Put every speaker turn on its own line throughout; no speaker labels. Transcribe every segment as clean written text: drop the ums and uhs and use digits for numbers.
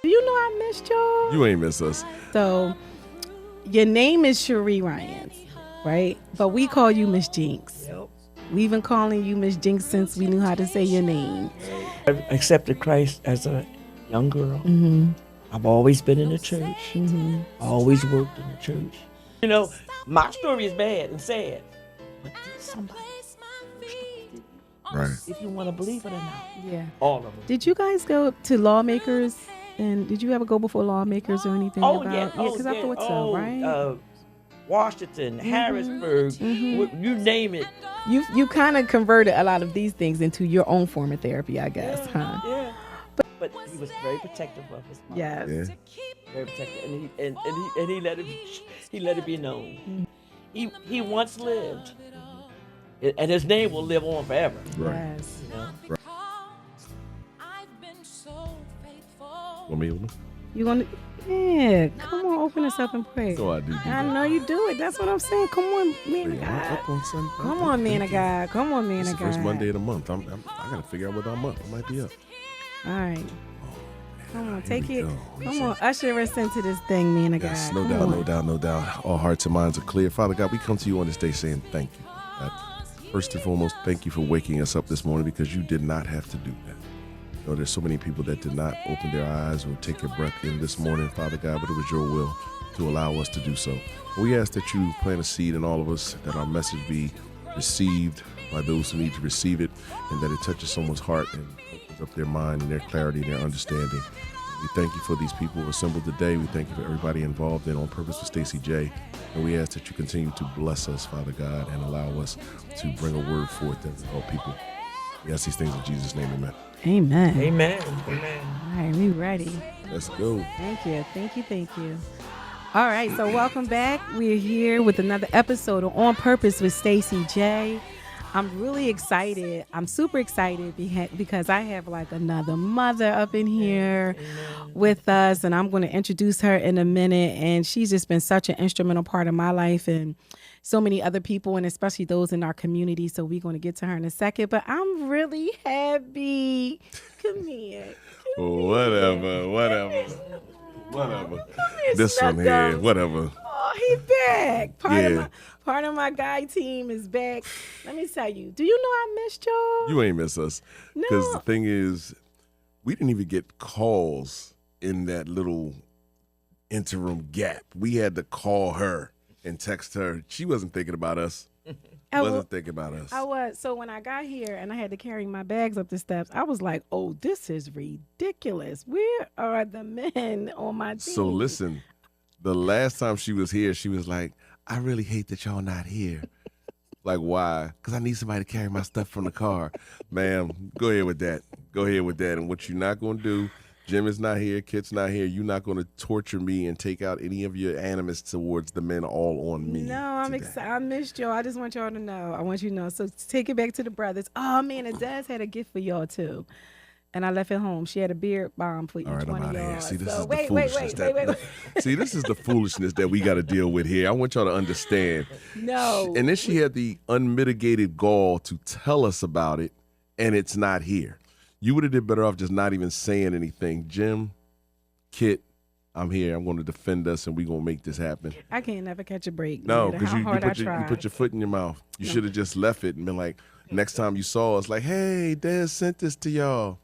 Do you know I missed y'all?
You ain't miss us.
So, your name is Cherie Ryans, right? But we call you Miss Jinx.
Yep.
We've been calling you Miss Jinx since we knew how to say your name.
I've accepted Christ as a young girl.
Mm-hmm.
I've always been in the church.
Mm-hmm.
Always worked in the church. You know, my story is bad and sad, but there's somebody.
Right.
If you want to believe it or not,
Yeah.
all of them.
Did you guys go to lawmakers? And did you ever go before lawmakers or anything?
Oh
about?
yeah,
because I thought so, right?
Washington, Harrisburg, you name it.
You kind of converted a lot of these things into your own form of therapy, I guess, huh?
Yeah. But he was very protective of his mom.
Yes.
Yeah.
Very protective, and he let it be known. He once lived, and his name will live on forever.
Right.
Yes.
You know?
Right. Want me to open?
You gonna? Yeah. Come on, open us up and pray.
So I do.
I know you do it. That's what I'm saying. Come on, man of
Wait, I'm
God.
up on Sunday.
Come on, man of God. Come on, man
It's
of
the
God.
first Monday of the month. I gotta figure out what I'm up. I might be up.
All right. Come on, take
we
it.
go.
Come on, usher us into this thing, man of
Yes,
God.
no
Come
doubt,
on.
no doubt, no doubt. All hearts and minds are clear. Father God, we come to you on this day saying thank you. First and foremost, thank you for waking us up this morning because you did not have to do that. You know, there's so many people that did not open their eyes or take a breath in this morning, Father God, but it was your will to allow us to do so. And we ask that you plant a seed in all of us, that our message be received by those who need to receive it, and that it touches someone's heart and opens up their mind and their clarity and their understanding. We thank you for these people who assembled today. We thank you for everybody involved in On Purpose with Stacey J. And we ask that you continue to bless us, Father God, and allow us to bring a word forth that will help people. We ask these things in Jesus' name, amen.
Amen.
Amen. Amen.
All right, we ready.
Let's go.
Thank you. Thank you. Thank you. All right, so welcome back. We're here with another episode of On Purpose with Stacey J. I'm really excited. I'm super excited because I have like another mother up in here with us, and I'm going to introduce her in a minute. And she's just been such an instrumental part of my life and so many other people, and especially those in our community. So we're going to get to her in a second. But I'm really happy. Come here.
Whatever.
Come here,
This one here,
Snuggums.
whatever.
Oh, he back. Part of my guy team is back. Let me tell you. Do you know I missed y'all?
You ain't miss us. Because
No.
the thing is, we didn't even get calls in that little interim gap. We had to call her and text her. She wasn't thinking about us.
I
Wasn't thinking about us.
was. So when I got here and I had to carry my bags up the steps, I was like, oh, this is ridiculous. Where are the men on my team?
So listen, the last time she was here, she was like, I really hate that y'all not here. Like, why? Because I need somebody to carry my stuff from the car. Ma'am, go ahead with that. Go ahead with that. And what you're not going to do, Jim is not here, Kit's not here. You're not going to torture me and take out any of your animus towards the men all on me.
No, I'm
today.
excited. I missed y'all. I just want y'all to know. I want you to know. So take it back to the brothers. Oh, man, and Des had a gift for y'all, too. And I left it home. She had a beard balm for each
All right,
one
I'm
of
out of
y'all.
here. See, this
So
is the
wait.
foolishness. See, this is the foolishness that we got to deal with here. I want y'all to understand.
No.
And then she had the unmitigated gall to tell us about it, and it's not here. You would have did better off just not even saying anything. Jim, Kit, I'm here. I'm going to defend us, and we're going to make this happen.
I can't never catch a break.
No,
no matter
because
how
you
hard I
put
try.
you put your foot in your mouth. You should have just left it and been like, next time you saw us, like, hey, Dad sent this to y'all.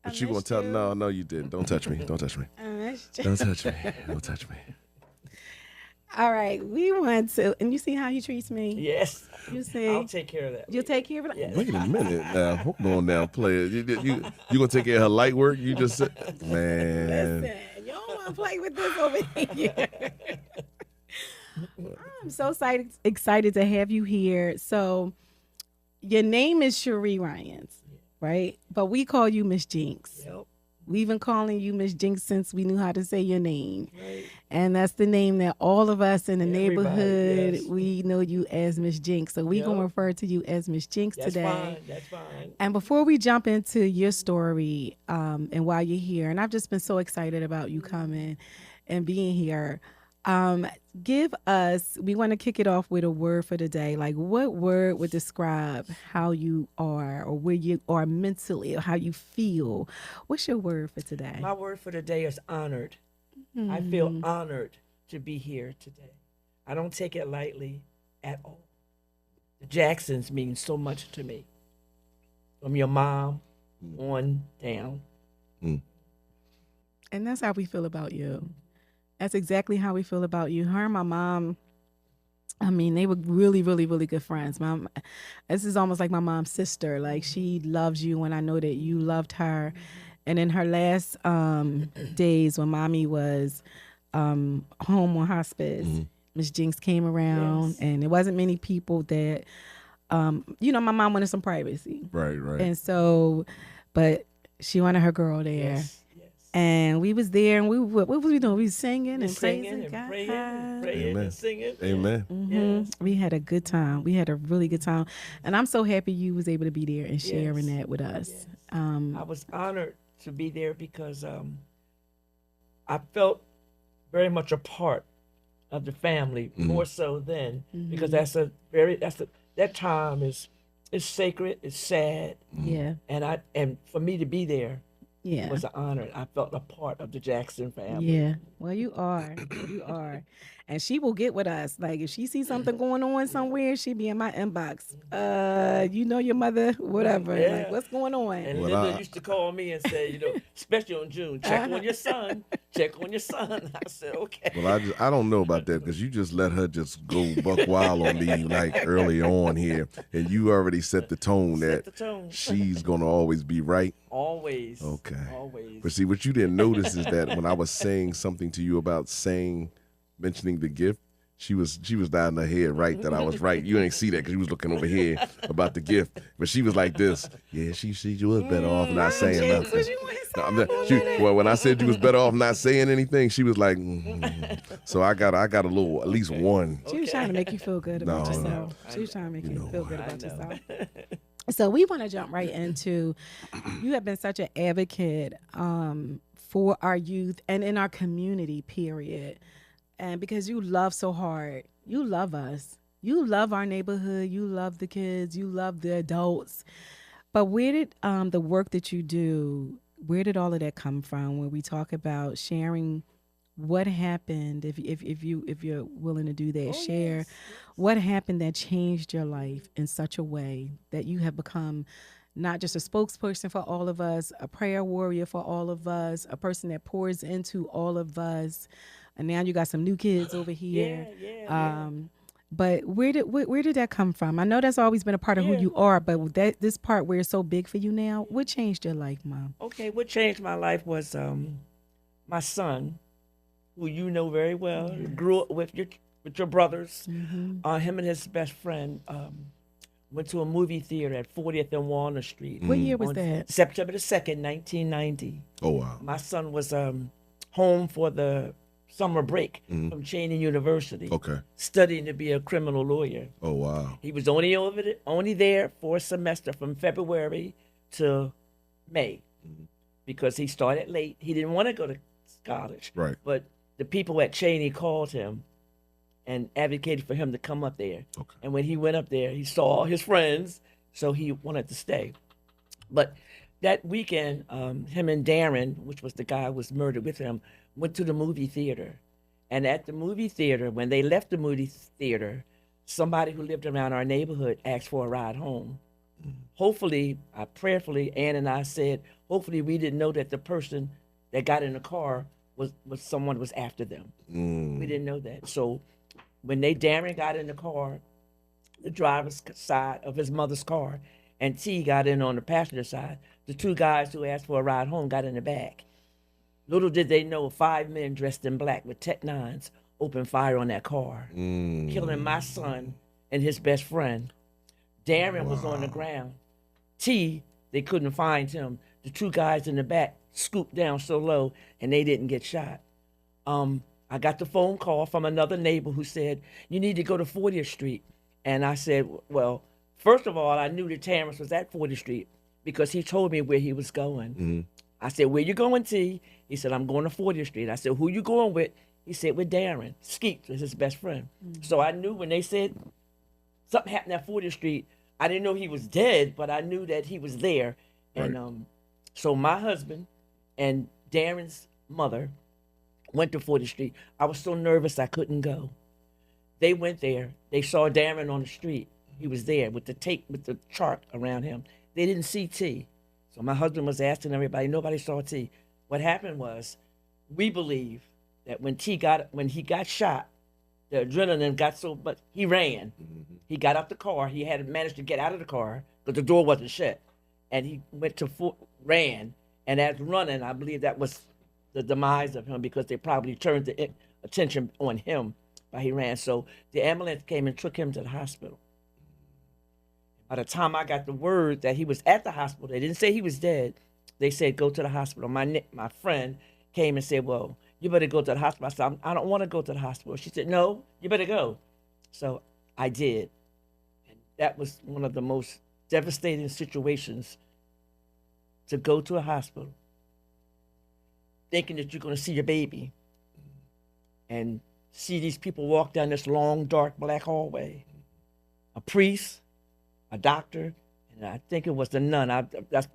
But you going to tell, no, you didn't. Don't touch me. Don't touch me.
I missed you.
Don't touch me. Don't touch me.
All right, we want to, and you see how he treats me.
Yes.
You see,
I'll take care of that.
you'll take care of it.
Yes.
Wait a minute now. Hold on now, player. You gonna take care of her light work? You just said, man.
Listen, you don't want to play with this over here. I'm so excited to have you here. So, your name is Cherie Ryans, right? But we call you Miss Jinx.
Yep.
We've been calling you Miss Jinx since we knew how to say your name.
Right.
And that's the name that all of us in the
Everybody,
neighborhood,
yes.
we know you as Miss Jinx. So we're going to
Yep.
refer to you as Miss Jinx
That's
today.
fine. That's fine.
And before we jump into your story and why you're here, and I've just been so excited about you coming and being here, Um, Give us, we want to kick it off with a word for the day. Like, what word would describe how you are or where you are mentally or how you feel? What's your word for today?
My word for today is honored. I feel honored to be here today. I don't take it lightly at all. The Jacksons mean so much to me. From your mom on down.
Mm.
And that's how we feel about you. That's exactly how we feel about you. Her and my mom, I mean, they were really, really, really good friends. Mom, this is almost like my mom's sister. Like, she loves you, and I know that you loved her. And in her last days, when mommy was home on hospice, Miss Jinx came around,
Yes.
and there wasn't many people that, my mom wanted some privacy.
Right, right.
And so, but she wanted her girl there.
Yes. Yes.
And we was there, and what was we doing? We was singing and
Singing
praising
and
God.
praying and praying
Amen.
and singing.
Amen.
Yes.
We had a good time. We had a really good time, and I'm so happy you was able to be there and sharing
Yes.
that with us.
Yes. I was honored to be there because I felt very much a part of the family, more so then, because that time is sacred, it's sad,
Yeah,
and for me to be there
yeah,
was an honor. I felt a part of the Jackson family.
yeah. Well, you are, you are, and she will get with us. Like, if she sees something going on somewhere, she be in my inbox. Your mother, whatever.
Yeah.
Like, what's going on?
And
Well,
Linda
I-
used to call me and say, especially on June, check on your son, check on your son. I said, okay.
Well, I don't know about that because you just let her just go buck wild on me like early on here, and you already set the tone
Set
that
the tone.
she's gonna always be right.
Always.
Okay.
Always.
But see, what you didn't notice is that when I was saying something to you about mentioning the gift, she was nodding her head right that I was right. You ain't see that because you was looking over here about the gift, but she was like this. Yeah, she was better off not saying nothing. No, well, when I said you was better off not saying anything, she was like, So I got a little, at least one.
She was trying to make you feel good about
No,
yourself.
no.
She was trying to make you feel good
I
about
know.
yourself. So we want to jump right into, you have been such an advocate for our youth and in our community, period. And because you love so hard, you love us. You love our neighborhood. You love the kids. You love the adults. But where did the work that you do, where did all of that come from? When we talk about sharing what happened, if you're willing to do that, share
Yes.
what happened that changed your life in such a way that you have become not just a spokesperson for all of us, a prayer warrior for all of us, a person that pours into all of us. And now you got some new kids over here.
Yeah.
But where did that come from? I know that's always been a part of who
Yeah.
you are, but with this part where it's so big for you now, what changed your life, Mom?
Okay, what changed my life was my son, who you know very well, grew up with your brothers. Him and his best friend went to a movie theater at 40th and Walnut Street.
What year was
on
that?
September the 2nd, 1990.
Oh wow.
My son was home for the summer break from Cherie University,
Okay.
studying to be a criminal lawyer.
Oh wow.
He was only there for a semester from February to May because he started late. He didn't want to go to college,
Right.
but the people at Cheney called him and advocated for him to come up there.
Okay.
And when he went up there, he saw all his friends, so he wanted to stay. But that weekend, him and Darren, which was the guy who was murdered with him, went to the movie theater. And at the movie theater, when they left the movie theater, somebody who lived around our neighborhood asked for a ride home. Hopefully, prayerfully, Ann and I said, hopefully we didn't know that the person that got in the car was someone was after them. We didn't know that. So when Darren got in the car, the driver's side of his mother's car, and T got in on the passenger side, the two guys who asked for a ride home got in the back. Little did they know 5 men dressed in black with Tech 9s opened fire on that car, killing my son and his best friend. Darren was on the ground. T, they couldn't find him. The two guys in the back scooped down so low, and they didn't get shot. I got the phone call from another neighbor who said, you need to go to 40th Street. And I said, well, first of all, I knew that Terrence was at 40th Street because he told me where he was going. I said, where you going, T? He said, I'm going to 40th Street. I said, who you going with? He said, with Darren. Skeet was his best friend. So I knew when they said something happened at 40th Street, I didn't know he was dead, but I knew that he was there. And
Right.
so my husband and Darren's mother went to 40th Street. I was so nervous I couldn't go. They went there. They saw Darren on the street. He was there with the tape, with the chart around him. They didn't see T. So my husband was asking everybody. Nobody saw T. What happened was, we believe that when he got shot, the adrenaline got so much, he ran. He got out the car. He had managed to get out of the car because the door wasn't shut. And he went ran. And as running, I believe that was the demise of him because they probably turned the attention on him while he ran. So the ambulance came and took him to the hospital. By the time I got the word that he was at the hospital, they didn't say he was dead. They said, go to the hospital. My friend came and said, well, you better go to the hospital. I said, I don't want to go to the hospital. She said, no, you better go. So I did. And that was one of the most devastating situations, to go to a hospital thinking that you're going to see your baby and see these people walk down this long, dark, black hallway. A priest, a doctor, and I think it was the nun. That's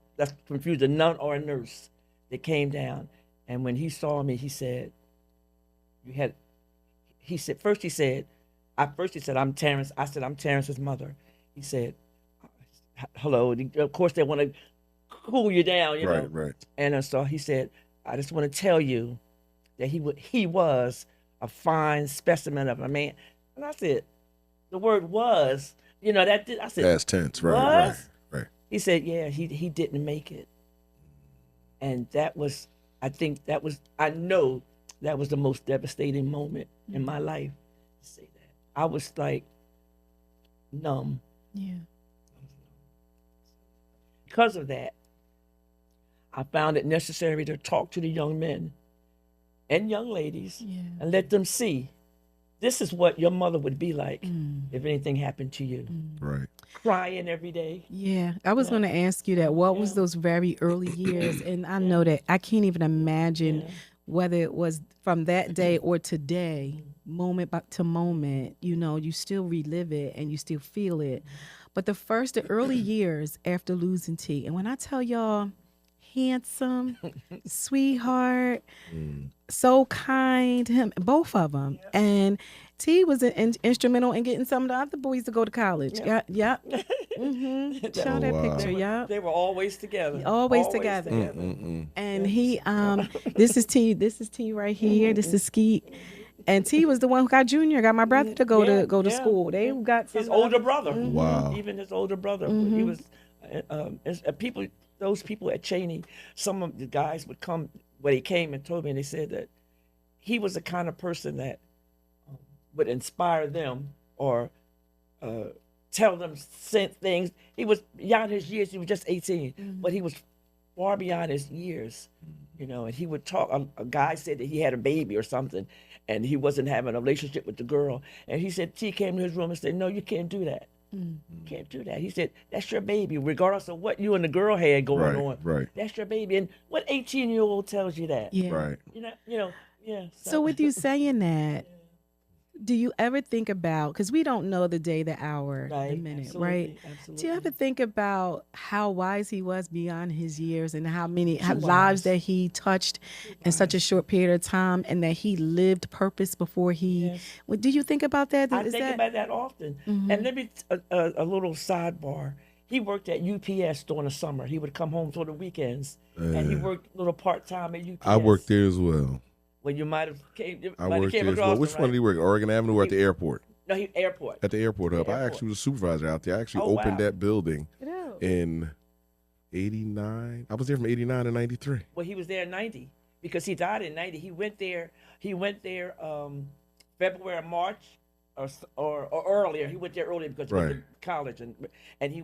confused, a nun or a nurse that came down. And when he saw me, he said, first he said, I'm Terrence. I said, I'm Terrence's mother. He said, hello. Of course, they want to cool you down, you know.
Right.
And so he said, I just want to tell you that he was a fine specimen of a man. And I said, the word was, I said,
Past tense, right,
was?
right.
He said, yeah, he didn't make it. And I know that was the most devastating moment in my life to say that. I was like numb.
Yeah.
Because of that, I found it necessary to talk to the young men and young ladies and let them see, this is what your mother would be like if anything happened to you.
Right.
Crying every day.
Yeah, I was going to ask you that. What was those very early years? And I know that I can't even imagine whether it was from that day or today, moment to moment, you still relive it and you still feel it. But the early years after losing T, and when I tell y'all, handsome, sweetheart, so kind, him, both of them. And T was instrumental in getting some of the other boys to go to college. Yeah. Show that
wow.
picture. Yeah.
They were always together.
Always together. And he, this is T right here. This is Skeet. And T was the one who got Junior, got my brother to go to school. They got
his older brother.
Wow.
Even his older brother. He was those people at Cheney, some of the guys would come, when he came and told me, and they said that he was the kind of person that would inspire them or tell them things. He was beyond his years. He was just 18, but he was far beyond his years, and he would talk. A guy said that he had a baby or something, and he wasn't having a relationship with the girl. And he said, T came to his room and said, no, you can't do that. You can't do that. He said, that's your baby, regardless of what you and the girl had going on.
Right.
That's your baby. And what 18-year-old tells you that?
Yeah.
Right.
Yeah.
So with you saying that, do you ever think about, because we don't know the day, the hour, the minute, right?
Absolutely.
Do you ever think about how wise he was beyond his years and how many lives that he touched in such a short period of time, and that he lived purpose before he...
Yes.
Well, do you think about that?
I think about that often. And let me, a little sidebar. He worked at UPS during the summer. He would come home for the weekends, and he worked a little part-time at UPS.
I worked there as well.
Well, you might have came
I worked there as
across
well. Which one did you work? Oregon Avenue or at the airport?
No, airport.
At the airport hub. I actually was a supervisor out there. I actually opened that building in 89. I was there from 89 to 93.
Well, he was there in 90 because he died in 90. He went there February, March, or earlier. He went there earlier because he went to college, and he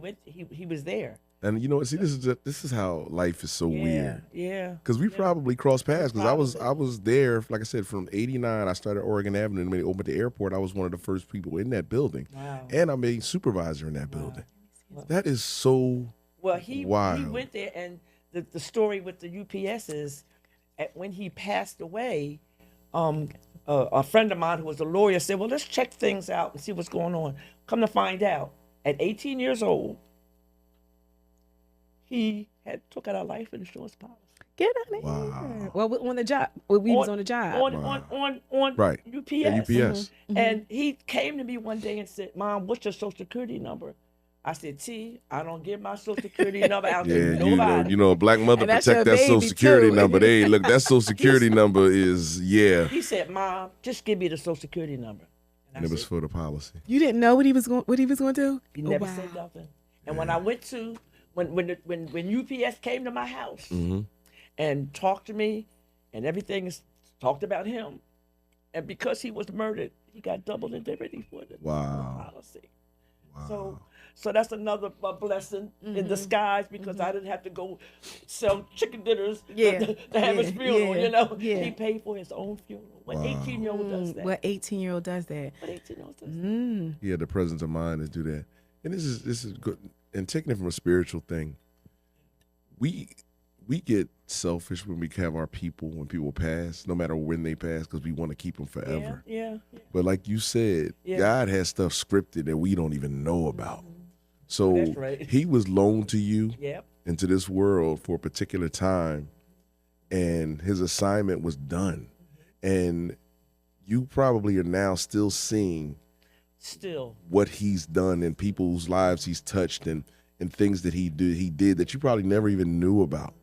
was there.
And see, this is how life is so weird.
Yeah.
Because we probably crossed paths. Because I was there, like I said, from '89. I started Oregon Avenue, and when they opened the airport, I was one of the first people in that building.
Wow.
And I'm a supervisor in that building. That is so wild.
He went there, and the story with the UPS is, when he passed away, a friend of mine who was a lawyer said, well, let's check things out and see what's going on. Come to find out, at 18 years old, he had took out a life insurance policy.
Get out of here. Well, on the job. Well, we was on the job.
On
Right.
UPS.
At UPS.
And he came to me one day and said, Mom, what's your social security number? I said, T, I don't give my social security number out to
Yeah,
nobody.
a black mother
And that's
protect
your
that social
baby,
security
too.
number. Hey, look, that social security number is
He said, Mom, just give me the social security number.
And it was for the policy.
You didn't know what he was going to do?
He never said nothing. And when I went to when UPS came to my house and talked to me, and everything is talked about him, and because he was murdered, he got double indemnity for the policy. So that's another blessing in disguise, because I didn't have to go sell chicken dinners to have his funeral. He paid for his own funeral. What 18-year-old does that?
What 18-year-old does that?
What 18-year-old does that?
He had the presence of mind to do that. And this is good. And taking it from a spiritual thing, we get selfish when we have our people, when people pass, no matter when they pass, because we want to keep them forever.
Yeah.
But like you said, God has stuff scripted that we don't even know about. So
That's right.
he was loaned to you
Yep.
into this world for a particular time, and his assignment was done. And you probably are now still seeing what he's done in people's lives he's touched, and things that he did that you probably never even knew about.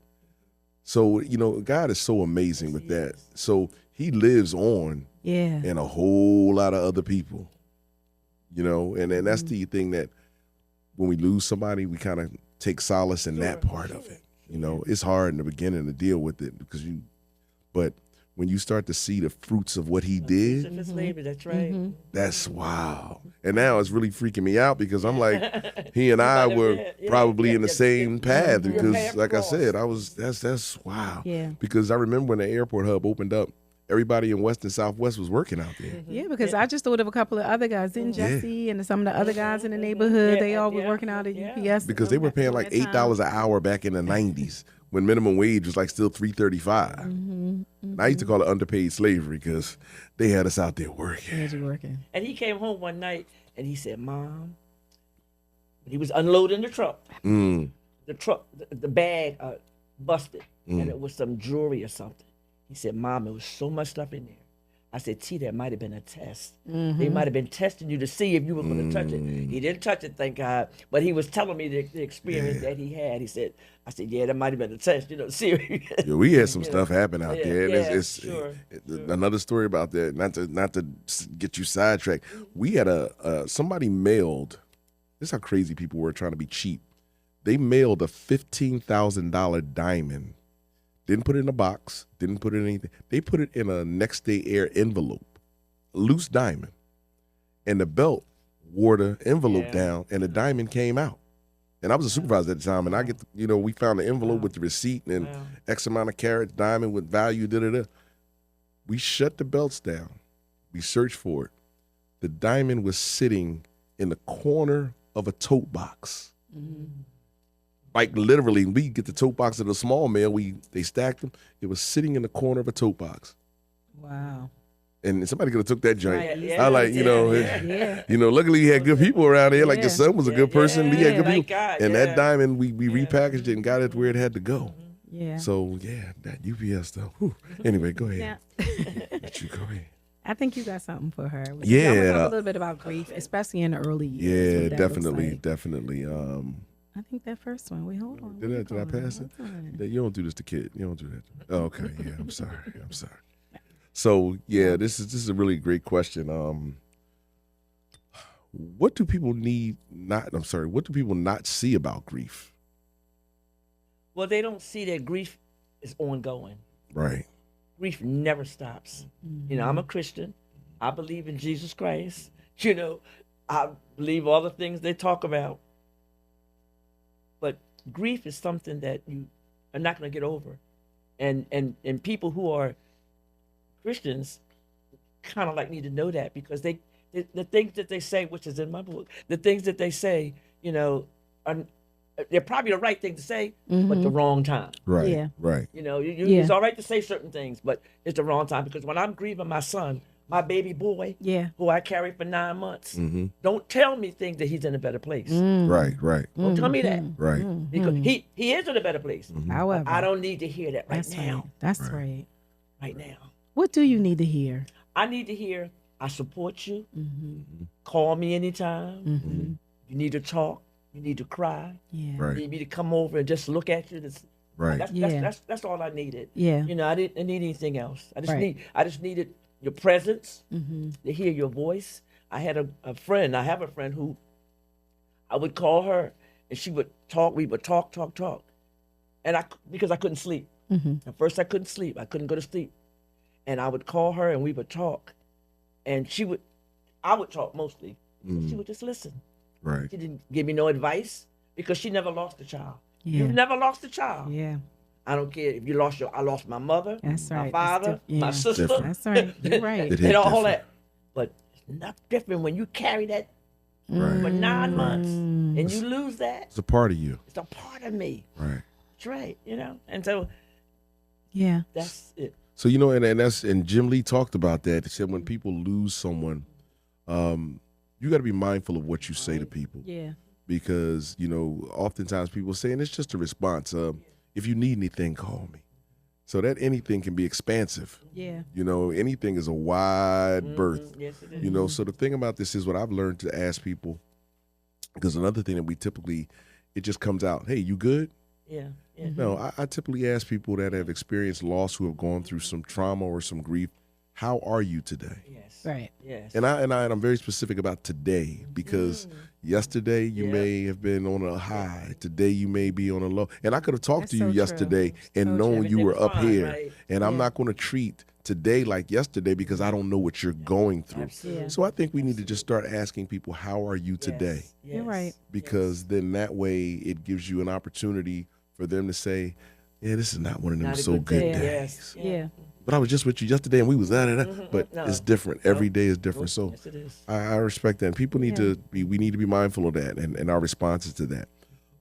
So, God is so amazing with that. So he lives on in a whole lot of other people, and that's the thing that when we lose somebody, we kind of take solace in that part of it. It's hard in the beginning to deal with it but when you start to see the fruits of what he did,
That's right.
that's wow. And now it's really freaking me out, because I'm like, he and I were probably in the same path, because like I said, that's wow.
Yeah.
Because I remember when the airport hub opened up, everybody in West and Southwest was working out there.
Yeah, because I just thought of a couple of other guys. Didn't Jesse and some of the other guys in the neighborhood, they all were working out at UPS.
Because they were paying like $8 an hour back in the 90s when minimum wage was like still $3.35. I used to call it underpaid slavery, because they had us out there working.
And he came home one night and he said, Mom, he was unloading the truck. The bag busted, and it was some jewelry or something. He said, Mom, there was so much stuff in there. I said, T, that might have been a test. They might have been testing you to see if you were going to touch it. He didn't touch it, thank God. But he was telling me the experience that he had. I said, yeah, that might have been a test, see.
Yeah, we had some stuff happen out there. And it's
sure.
Another story about that, not to get you sidetracked. We had somebody mailed, this is how crazy people were trying to be cheap. They mailed a $15,000 diamond. Didn't put it in a box, didn't put it in anything. They put it in a next day air envelope, a loose diamond. And the belt wore the envelope down, and the diamond came out. And I was a supervisor at the time, and we found the envelope with the receipt and X amount of carats, diamond with value, da-da-da. We shut the belts down. We searched for it. The diamond was sitting in the corner of a tote box. Like literally, we get the tote box of the small mail. They stacked them. It was sitting in the corner of a tote box.
Wow.
And somebody could have took that joint.
Right,
I like, luckily you had good people around here. Like your son was a good person. We had good people.
God,
and that diamond, we repackaged it and got it where it had to go.
Yeah.
So that UPS stuff. Whew. Anyway, go ahead. Let you go ahead.
I think you got something for her.
Yeah.
I want to talk a little bit about grief, especially in the early years.
Yeah, definitely.
I think that first one. Wait, hold on.
Did I pass it? You don't do this to kid. You don't do that. Oh, okay. Yeah, I'm sorry. So this is a really great question. What do people what do people not see about grief?
Well, they don't see that grief is ongoing.
Right.
Grief never stops. I'm a Christian. I believe in Jesus Christ. I believe all the things they talk about. But grief is something that you are not going to get over. And people who are Christians kind of like need to know that, because the things that they say, which is in my book, the things that they say, are they're probably the right thing to say, but the wrong time.
Right.
Yeah.
Right.
You know,
Yeah.
it's all right to say certain things, but it's the wrong time because when I'm grieving my son, my baby boy,
Yeah.
who I carried for 9 months, don't tell me things that he's in a better place.
Right. Right.
Don't tell me that
Right.
because he is in a better place.
However,
I don't need to hear that right
that's
now.
right. That's right.
Right now,
What do you need to hear?
I need to hear I support you. Call me anytime. You need to talk. You need to cry.
Yeah.
Right.
You need me to come over and just look at you.
Right.
That's all I needed.
Yeah.
You know, I didn't need anything else.
Right.
I just needed your presence to hear your voice. I had a friend. I have a friend who I would call her and she would talk. We would talk, and because I couldn't sleep. At first, I couldn't sleep. I couldn't go to sleep, and I would call her and we would talk, and I would talk mostly. She would just listen.
Right.
She didn't give me no advice because she never lost a child.
Yeah.
You've never lost a child.
Yeah.
I don't care if you I lost my mother,
That's
my
right.
father,
Yeah.
my sister.
Different.
That's right. You're right.
It
and all
different.
that. But it's not different when you carry that
Right.
for 9 months and you lose that.
It's a part of you.
It's a part of me.
Right.
That's right, you know. And so
Yeah.
that's it.
So and Jim Lee talked about that. He said when people lose someone, you got to be mindful of what you say to people
Yeah.
because oftentimes people say, and it's just a response. If you need anything, call me. So that anything can be expansive.
Yeah.
Anything is a wide berth.
Yes, it is.
So the thing about this is what I've learned to ask people, because another thing that we typically, it just comes out, hey, you good?
Yeah.
No, I typically ask people that have experienced loss, who have gone through some trauma or some grief, how are you today?
Yes.
Right.
Yes.
And I'm very specific about today because yesterday you may have been on a high. Today you may be on a low. And I could have talked
That's
to you
so
yesterday
true.
and
So
known
true.
you were
Everything
up
was
here.
fine, right?
And I'm
Yeah.
not going to treat today like yesterday because I don't know what you're going through.
Absolutely.
Yeah.
So I think we need to just start asking people, how are you today?
Yes.
You're right.
Because then that way it gives you an opportunity for them to say, yeah, this is not one of them
Not a
so good
day.
days.
Yes.
Yeah.
But I was just with you yesterday and we was that. But
No.
it's different. Every day is different. So
Yes, it is.
I respect that. And people need we need to be mindful of that and our responses to that.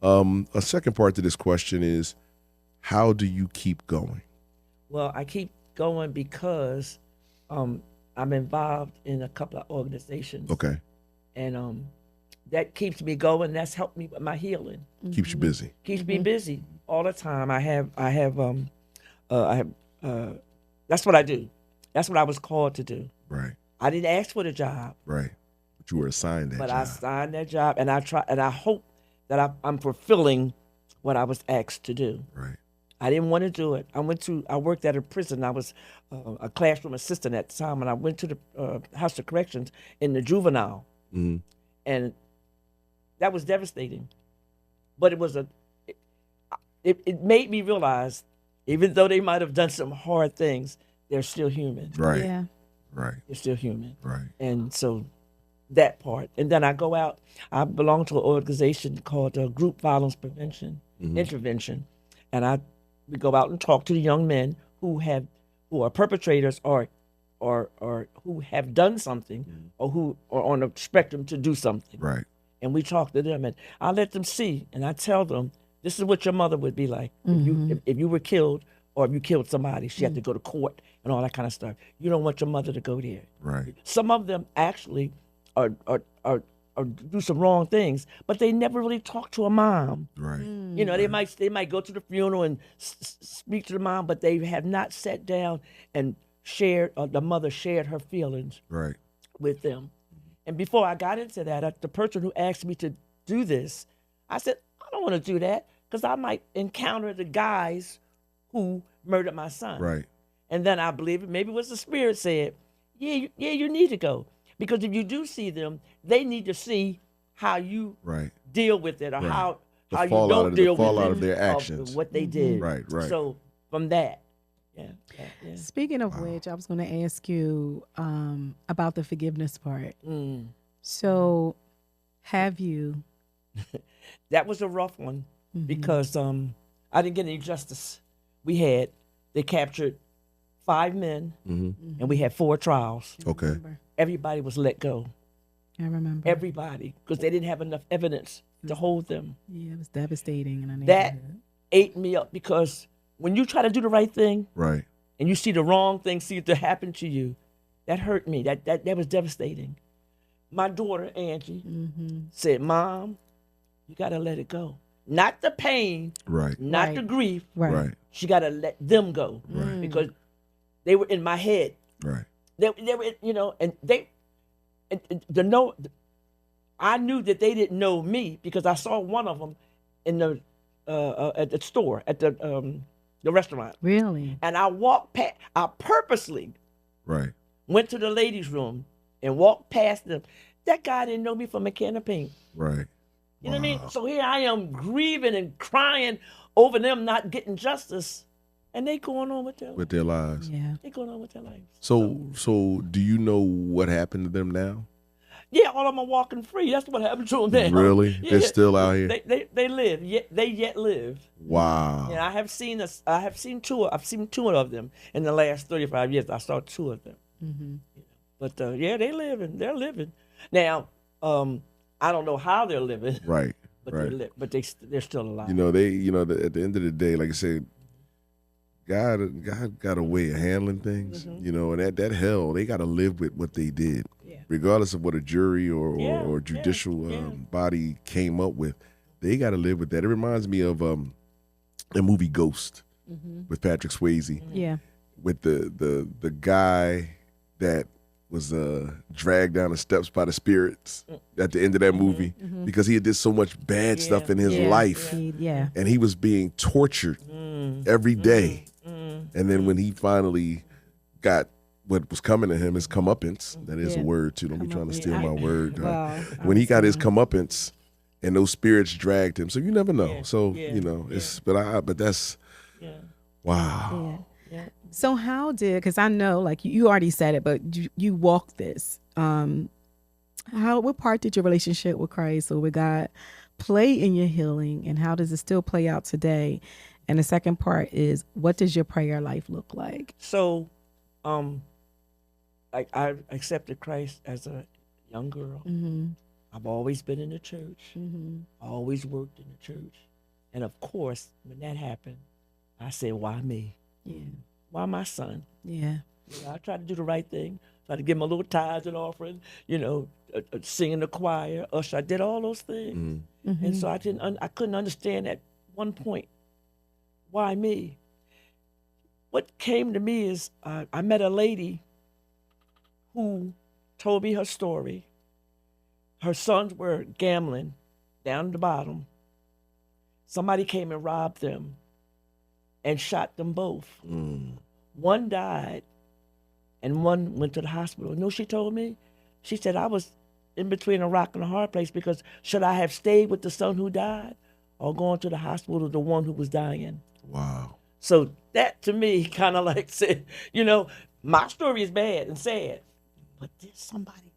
A second part to this question is, how do you keep going?
Well, I keep going because I'm involved in a couple of organizations.
Okay.
And that keeps me going. That's helped me with my healing.
Keeps you busy.
Keeps me busy all the time. I have that's what I do. That's what I was called to do.
Right.
I didn't ask for the job,
Right. But you were assigned that
but
job.
I signed that job, and I try, and I hope that I'm fulfilling what I was asked to do.
Right.
I didn't want to do it. I worked at a prison. I was a classroom assistant at the time, and I went to the House of Corrections in the juvenile, and that was devastating. But it made me realize, even though they might have done some hard things, they're still human.
Right.
Yeah.
Right.
They're still human.
Right.
And so that part. And then I go out. I belong to an organization called Group Violence Prevention Intervention, and we go out and talk to the young men who are perpetrators or who have done something or who are on the spectrum to do something.
Right.
And we talk to them, and I let them see, and I tell them, this is what your mother would be like if you were killed or if you killed somebody. She had to go to court and all that kind of stuff. You don't want your mother to go there.
Right.
Some of them actually are do some wrong things, but they never really talk to a mom.
Right.
You know, they might go to the funeral and speak to the mom, but they have not sat down and shared, or the mother shared her feelings
Right.
with them. And before I got into that, the person who asked me to do this, I said, I don't want to do that because I might encounter the guys who murdered my son.
Right.
And then I believe it, maybe it was the Spirit said, you need to go. Because if you do see them, they need to see how you
Right.
deal with it or
Right.
how
The
you
fallout
don't
of-
deal
the fallout
with
of
it,
their actions.
what they did.
Right, right.
So from that, yeah.
Speaking of which, I was going to ask you about the forgiveness part. So, have you?
That was a rough one because I didn't get any justice. They captured 5 men and we had 4 trials.
Okay.
Everybody was let go.
I remember.
Everybody, because they didn't have enough evidence to hold them.
Yeah, it was devastating in our
That
neighborhood.
ate me up because when you try to do the right thing
Right.
and you see the wrong thing see to happen to you, that hurt me. That was devastating. My daughter Angie said, "Mom, you gotta let it go. Not the pain,
Right.
not
Right.
the grief.
Right.
Right.
She gotta let them go because they were in my head.
Right.
They were, and the no. I knew that they didn't know me because I saw one of them in the at the store at the restaurant,
Really?
and I walked past. I purposely
Right.
went to the ladies' room and walked past them. That guy didn't know me from a can of paint.
Right.
You know what I mean? So here I am grieving and crying over them not getting justice, and they going on with their
With their lives.
Yeah.
they going on with their lives.
So do you know what happened to them now?
Yeah, all of them are walking free. That's what happened to them now.
Really?
Yeah.
They're still out here?
They live. They yet live.
Wow.
Yeah, I have seen two. I've seen two of them in the last 35 years. I saw two of them. But yeah, they living. They're living now. I don't know how they're living,
Right.
but
Right.
they're still alive.
At the end of the day, like I said, God got a way of handling things, and that hell, they got to live with what they did, regardless of what a jury or judicial body came up with. They got to live with that. It reminds me of the movie Ghost with Patrick Swayze,
Yeah.
with the guy that was dragged down the steps by the spirits at the end of that movie because he had did so much bad stuff in his life,
Yeah.
and he was being tortured every day. And then when he finally got what was coming to him, his comeuppance, that is a word too, don't be trying to steal my word.
Well,
when he got his comeuppance and those spirits dragged him, so you never know.
Yeah.
So,
Yeah.
it's, but that's, wow.
Yeah. So how did, because I know, like you already said it, but you walked this. What part did your relationship with Christ or with God play in your healing, and how does it still play out today? And the second part is, what does your prayer life look like?
So, I accepted Christ as a young girl. I've always been in the church. I always worked in the church. And of course, when that happened, I said, why me?
Yeah.
Why my son?
Yeah.
I tried to do the right thing. Tried to give him a little tithes and offering, sing in the choir, usher. I did all those things. And so I couldn't understand at one point, why me? What came to me is I met a lady who told me her story. Her sons were gambling down at the bottom. Somebody came and robbed them and shot them both. One died and one went to the hospital. You know what she told me? She said, I was in between a rock and a hard place because should I have stayed with the son who died or gone to the hospital with the one who was dying?
Wow.
So that to me kind of like said, my story is bad and sad, but there's somebody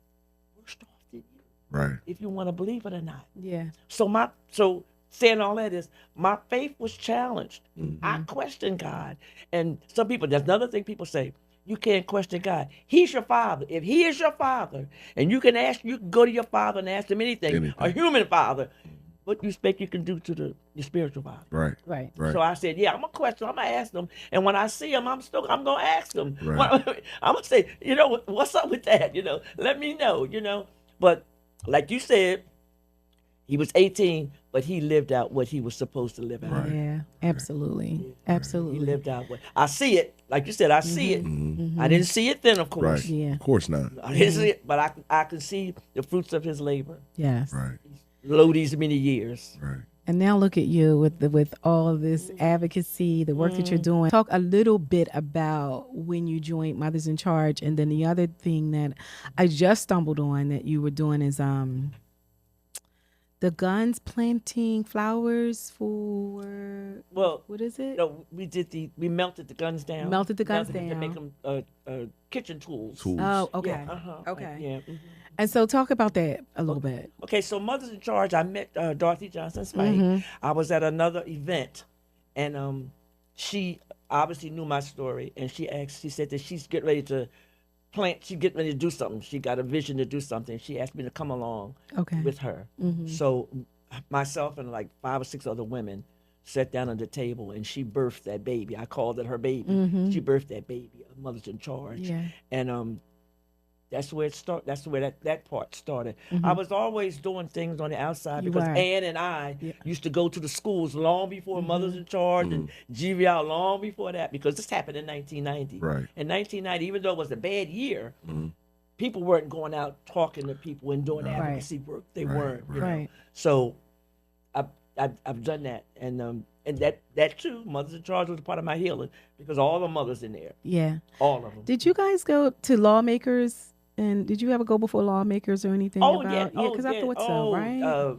worse off than you,
Right.
if you want to believe it or not.
Yeah.
So saying all that is, my faith was challenged. I questioned God. And some people, there's another thing people say, you can't question God. He's your father. If he is your father, and you can go to your father and ask him anything. A human father, what you expect you can do to your spiritual father?
Right.
Right.
Right.
So I said, yeah, I'm going to question, I'm going to ask them. And when I see him, I'm going to ask them.
Right.
I'm going to say, what's up with that? Let me know, But like you said, he was 18, but he lived out what he was supposed to live out.
Right.
Yeah. Absolutely. Absolutely.
He lived out what I see it. Like you said, I see it. I didn't see it then, of course.
Right.
Yeah.
Of course not.
I didn't see it, but I can see the fruits of his labor.
Yes.
Right.
Lo these many years.
Right.
And now look at you with all of this advocacy, the work that you're doing. Talk a little bit about when you joined Mothers in Charge, and then the other thing that I just stumbled on that you were doing is the guns planting flowers for what is it?
No, we melted the guns down.
Melted the guns
to
down.
make them kitchen tools.
Oh, okay.
Yeah,
Okay.
Yeah.
And so talk about that a little bit.
Okay, so Mothers in Charge, I met Dorothy Johnson Spike. I was at another event, and she obviously knew my story, and she said that she's getting ready to getting ready to do something. She got a vision to do something. She asked me to come along with her. So myself and like 5 or 6 other women sat down at the table, and she birthed that baby. I called it her baby. She birthed that baby. Her mother's in charge.
Yeah.
And that's where it started. That's where that part started. I was always doing things on the outside
You
because
were.
Ann and I
Yeah.
used to go to the schools long before Mothers in Charge and GVL, long before that, because this happened in 1990.
Right.
In 1990, even though it was a bad year, people weren't going out talking to people and doing advocacy work. They weren't. You know?
Right.
So I've done that, and that too, Mothers in Charge was a part of my healing because all the mothers in there,
Yeah.
all of them.
Did you guys go to lawmakers? And did you ever go before lawmakers or anything?
Oh
about,
yeah,
because I thought so, right?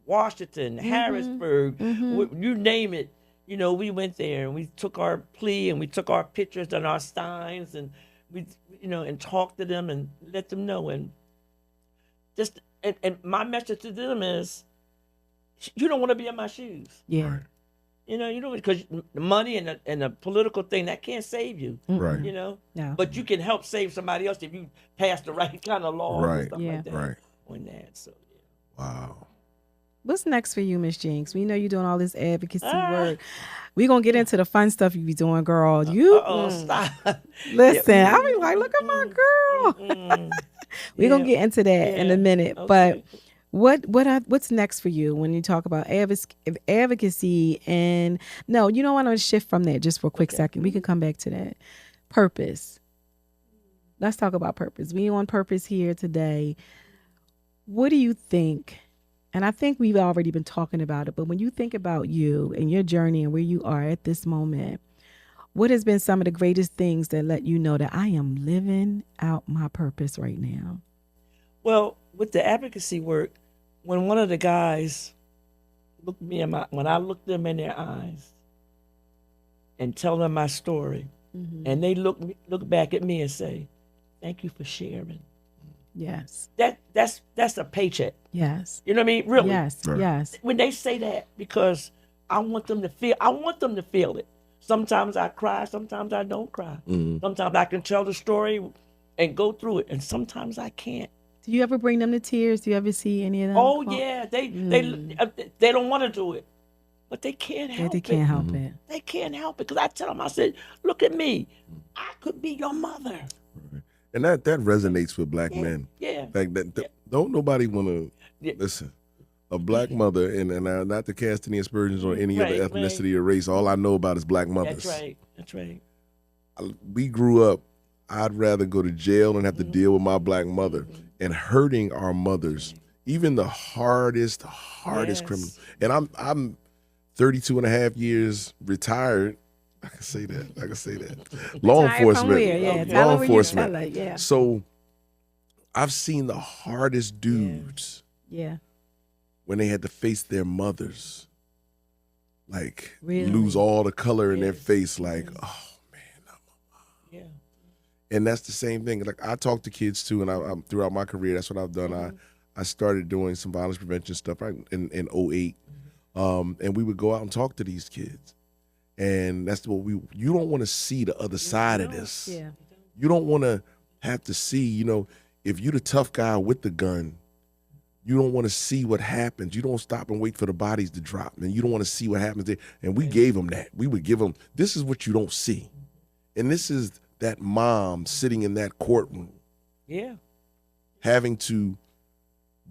Washington, Harrisburg, you name it. You know, we went there and we took our plea and we took our pictures and our signs and we, and talked to them and let them know. And just and my message to them is, you don't want to be in my shoes.
Yeah.
Because the money and the political thing that can't save you.
Right.
No.
But you can help save somebody else if you pass the right kind of laws and
Right.
stuff
Yeah.
like that.
Right.
On that, so yeah.
Wow.
What's next for you, Miss Jinx? We know you're doing all this advocacy work. We're going to get into the fun stuff you be doing, girl.
Stop.
Listen, I be like, look at my girl. We're going to get into that in a minute.
Okay.
But what's next for you when you talk about advocacy? And no, you don't want to shift from there just for a quick second. We can come back to that. Purpose. Let's talk about purpose. We on purpose here today. What do you think? And I think we've already been talking about it, but when you think about you and your journey and where you are at this moment, what has been some of the greatest things that let you know that I am living out my purpose right now?
Well, with the advocacy work, when one of the guys looked me when I looked them in their eyes and tell them my story, and they look back at me and say, "Thank you for sharing."
Yes.
That's a paycheck.
Yes.
You know what I mean? Really.
Yes.
Right.
Yes.
When they say that, because I want them to feel it. Sometimes I cry, sometimes I don't cry. Sometimes I can tell the story and go through it, and sometimes I can't.
Do you ever bring them to tears? Do you ever see any of them?
Oh yeah, they don't want to do it, but they can't help
They
it.
can't help it.
They can't help it because I tell them, I said, "Look at me, I could be your mother."
And that resonates with black men.
Yeah.
Like don't nobody want to
Yeah.
listen. A black mother, and not to cast any aspersions on any
Right,
other ethnicity or race. All I know about is black mothers.
That's right. That's right.
We grew up. I'd rather go to jail and have to deal with my black mother and hurting our mothers, even the hardest
Yes.
criminals. And I'm 32 and a half years retired. I can say that. Law
Retired from
enforcement.
where? Yeah, tell
Law
her where you
enforcement.
tell her, yeah.
So I've seen the hardest dudes
Yeah.
when they had to face their mothers, like
Really?
lose all the color in their face, like, oh man.
Yeah.
And that's the same thing. Like I talk to kids too, and I'm throughout my career, that's what I've done. I started doing some violence prevention stuff in 08. And we would go out and talk to these kids. And that's what you don't want to see the other side of this.
Yeah.
You don't want to have to see, if you're the tough guy with the gun, you don't want to see what happens. You don't stop and wait for the bodies to drop, and you don't want to see what happens there. And we gave them that. We would give them, this is what you don't see. And this is that mom sitting in that courtroom.
Yeah.
Having to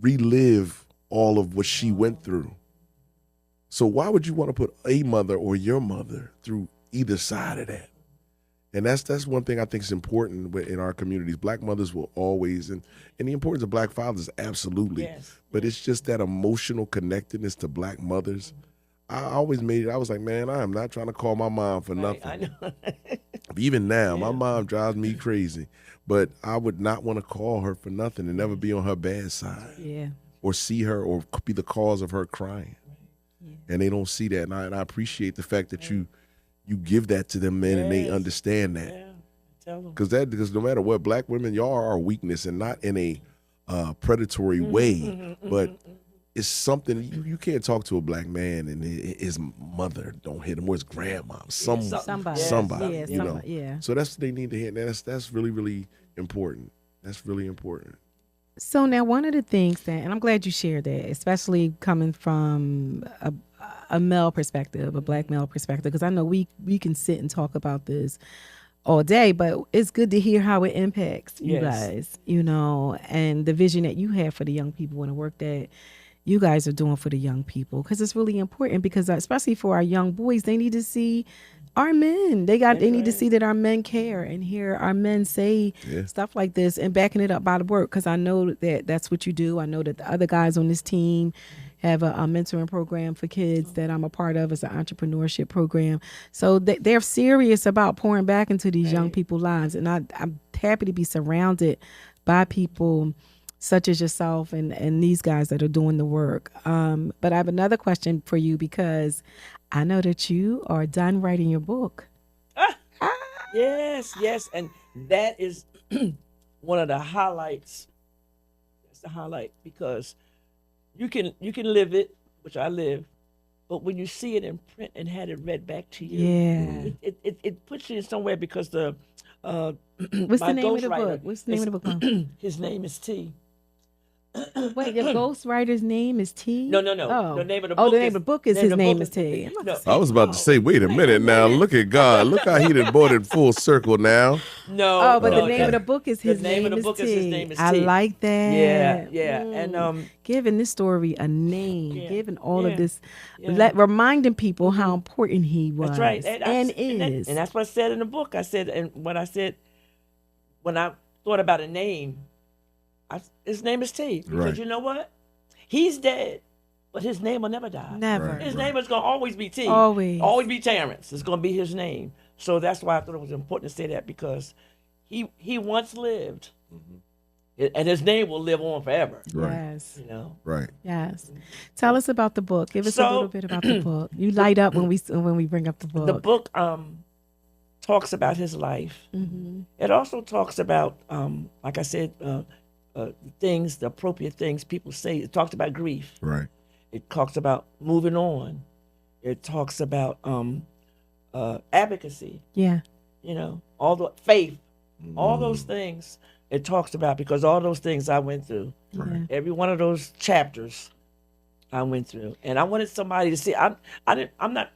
relive all of what she went through. So why would you want to put a mother or your mother through either side of that? And that's one thing I think is important in our communities. Black mothers will always, and the importance of black fathers, absolutely.
Yes.
But it's just that emotional connectedness to black mothers. I always made it, I was like, man, I am not trying to call my mom for nothing.
I know.
Even now, my mom drives me crazy. But I would not want to call her for nothing and never be on her bad side.
Yeah.
Or see her or be the cause of her crying. And they don't see that. And I appreciate the fact that you give that to them men and they understand that.
Yeah. Tell them.
Because no matter what, black women, y'all are our weakness, and not in a predatory way, but it's something you can't talk to a black man and his mother don't hit him, or his grandma, somebody.
Yeah,
you know.
somebody, yeah.
So that's what they need to hear. And that's really, really important. That's really important.
So now one of the things that, and I'm glad you shared that, especially coming from a male perspective, a black male perspective, because I know we can sit and talk about this all day, but it's good to hear how it impacts you
Yes.
guys, you know, and the vision that you have for the young people and the work that you guys are doing for the young people, because it's really important, because especially for our young boys, they need to see our men.
That's
They need to
right.
see that our men care and hear our men say
Yeah.
stuff like this and backing it up by the work, because I know that that's what you do. I know that the other guys on this team have a mentoring program for kids that I'm a part of. It's an entrepreneurship program. So they're serious about pouring back into these young
Right.
people's lives. And I'm happy to be surrounded by people such as yourself and these guys that are doing the work. But I have another question for you, because I know that you are done writing your book.
Ah, yes, yes, and that is one of the highlights. That's the highlight because you can live it, which I live, but when you see it in print and had it read back to you,
Yeah.
it puts you in somewhere because the uh,
What's the
my
name of the book?
ghostwriter
What's the name of the book, Mom?
his name is T.
Wait, your ghostwriter's name is
No,
T?
no, no. The
Oh.
name of the
Oh,
book
the name
is
of the book is
name
his
of the book
name is
is
T. I'm about to
no.
say,
I was about to say, wait a
wait
minute now. Look at God. Look how he done brought it full circle now.
No,
oh, but the
no.
name of
Okay.
the book is
The
his
name of
name
the
is
book is his
T.
name is
I
T.
like
Yeah,
that.
yeah, and
Giving this story a name,
yeah,
giving all of
yeah,
this,
yeah.
reminding people how important he
That's right.
was and
And
is.
that's what I said in the book. I said, and what I said when I thought about a name, his name is T. Because
Right.
you know what? He's dead, but his name will never die.
Never.
Right.
His name is going to always be T.
Always.
Always be Terrence. It's going to be his name. So that's why I thought it was important to say that because he once lived, and his name will live on forever.
Right.
Yes.
You know.
Right.
Yes. Tell us about the book. Give us a little
So
bit about the book. You light up when we bring up the
the
book.
book talks about his life. It also talks about, like I said, things, the appropriate things people say. It talks about grief.
Right.
It talks about moving on. It talks about advocacy.
Yeah.
You know, all the faith, all those things. It talks about because all those things I went through.
Yeah.
Every one of those chapters I went through, and I wanted somebody to see. I'm not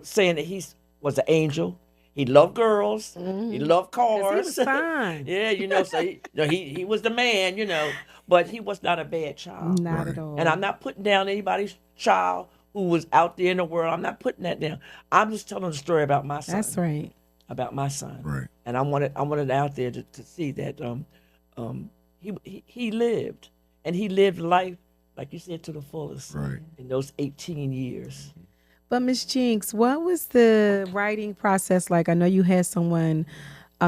saying that he was an angel. He loved girls. He loved
'Cause
cars.
he was fine.
Yeah, so he was the man, but he was not a bad child.
Not
Right.
at all.
And I'm not putting down anybody's child who was out there in the world. I'm not putting that down. I'm just telling the story about my son.
That's right.
About my son.
Right.
And I wanted out there to see that he lived, and he lived life like you said to the fullest.
Right.
In those 18 years.
But Miss Jinx, what was the writing process like? I know you had someone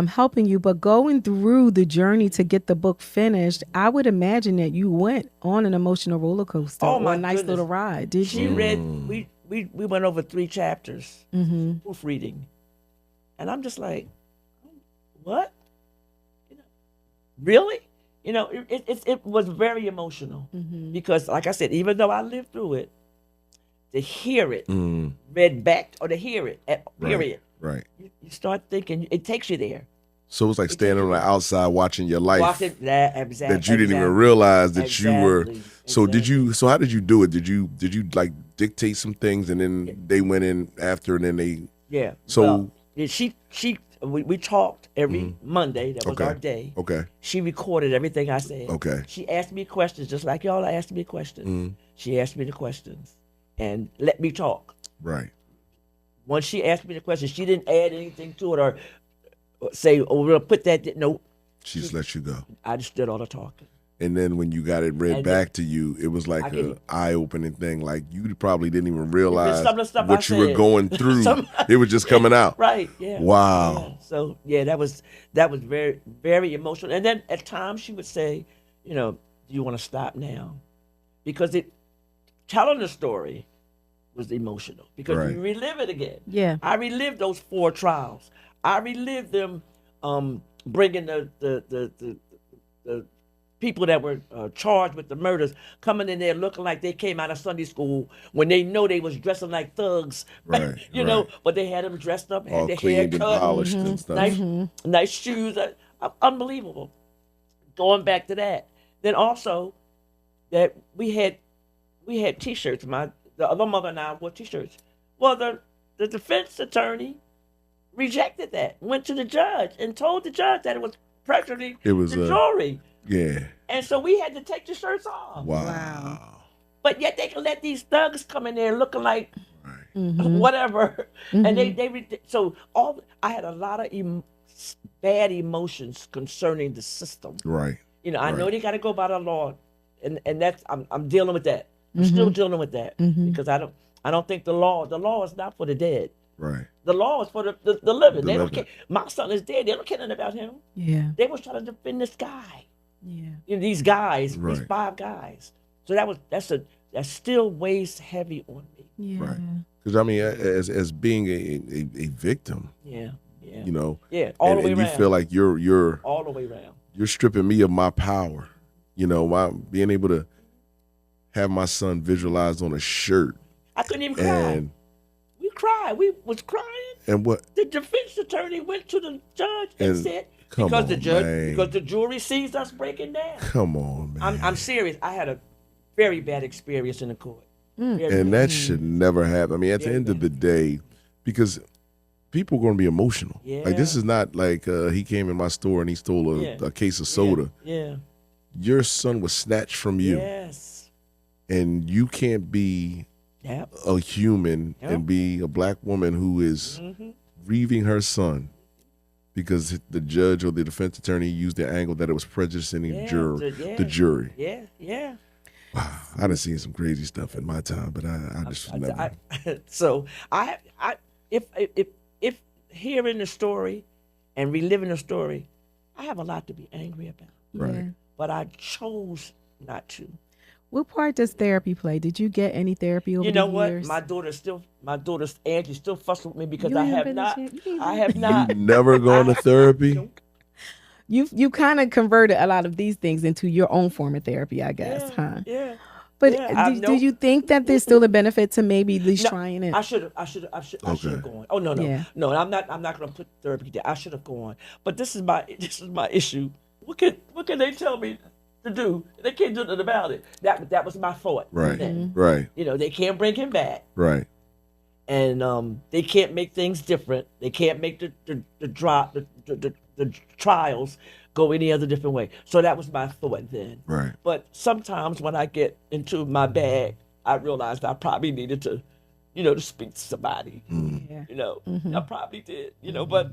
helping you, but going through the journey to get the book finished, I would imagine that you went on an emotional roller coaster
Oh,
or
my
a nice
goodness.
little ride. Did
She
you?
read. We went over 3 chapters. Proofreading, and I'm just like, what? Really? It was very emotional because, like I said, even though I lived through it, to hear it read back or to hear it, period,
Right.
you start thinking it takes you there.
So it was like standing on the outside watching your life
Watching that exactly
that you didn't even realize that you were.
Exactly,
So did
exactly.
you? So how did you do it? Did you like dictate some things and then they went in after and then they?
Yeah.
So-
well, yeah, we talked every Monday. That was
Okay.
our day.
Okay.
She recorded everything I said.
Okay.
She asked me questions just like y'all asked me questions. She asked me the questions and let me talk.
Right.
Once she asked me the questions, she didn't add anything to it or say, "Oh, we're gonna put that." No,
She just let you go.
I just did all the talking.
And then when you got it read
And
back to you, it was like
I
an
can-
eye-opening thing. Like you probably didn't even realize
some of the stuff
what
I
you were
said.
going through.
Some-
It was just coming out.
Right. Yeah.
Wow.
Yeah. So yeah, that was very very emotional. And then at times she would say, "Do you want to stop now?" Because telling the story was emotional because
Right.
you relive it again.
Yeah.
I relived those 4 trials. I relived them bringing the people that were charged with the murders coming in there looking like they came out of Sunday school when they know they was dressing like thugs.
Right,
But they had them dressed up, had
All
their hair
cleaned and
cut,
polished and stuff.
nice shoes, unbelievable. going back to that. Then also that we had T-shirts. The other mother and I wore T-shirts. Well, the defense attorney rejected that. Went to the judge and told the judge that it was practically the jury.
Yeah.
And so we had to take the shirts off.
Wow.
But yet they can let these thugs come in there looking like
Right.
whatever, and so I had a lot of bad emotions concerning the system.
Right.
You know, I know they got to go by the law, and that's I'm dealing with that. I'm still dealing with that because I don't think the law is not for the dead.
Right.
The law is for the living. They don't care. My son is dead. They don't care nothing about him.
Yeah.
They was trying to defend this guy.
Yeah.
You know, these guys,
Right.
these 5 guys. So that still weighs heavy on me.
Yeah.
Right. Because I mean, as being a victim,
Yeah.
you know,
all the way
and
around.
you feel like you're
all the way around.
you're stripping me of my power. You know, being able to have my son visualized on a shirt.
I couldn't even cry.
And
We cried. We was crying.
and what?
The defense attorney went to the judge and said
come
because
on,
the judge
man.
because the jury sees us breaking down.
Come on, man.
I'm serious. I had a very bad experience in the court.
And that should never happen. I mean, at the end of the day, because people are going to be emotional.
Yeah.
Like, this is not like he came in my store and he stole a case of soda.
Yeah.
Your son was snatched from you.
Yes.
And you can't be
Yep.
a human and be a black woman who is grieving her son because the judge or the defense attorney used the angle that it was prejudicing the jury.
Yeah. Yeah.
Wow, I done seen some crazy stuff in my time, but I just never.
So if hearing the story and reliving the story, I have a lot to be angry about.
Right.
Yeah.
But I chose not to.
What part does therapy play? Did you get any therapy over
You know
the
what?
years?
My daughter's Angie still fussing with me because
You
I
ain't
have
been
not.
to shit. You
I
ain't
have not.
You never gone to therapy?
You kind of converted a lot of these things into your own form of therapy, I guess, huh?
Yeah.
But
Yeah,
do you think that there's still a benefit to maybe at least trying it?
I should have gone. Oh no.
Yeah.
No, I'm not going to put therapy there. I should have gone. But this is my issue. What can they tell me to do? They can't do nothing about it. That was my thought.
Right.
then.
Right.
You know, they can't bring him back.
Right.
And they can't make things different. They can't make the trials go any other different way. So that was my thought then.
Right.
But sometimes when I get into my bag, I realized I probably needed to, to speak to somebody.
Yeah.
I probably did. But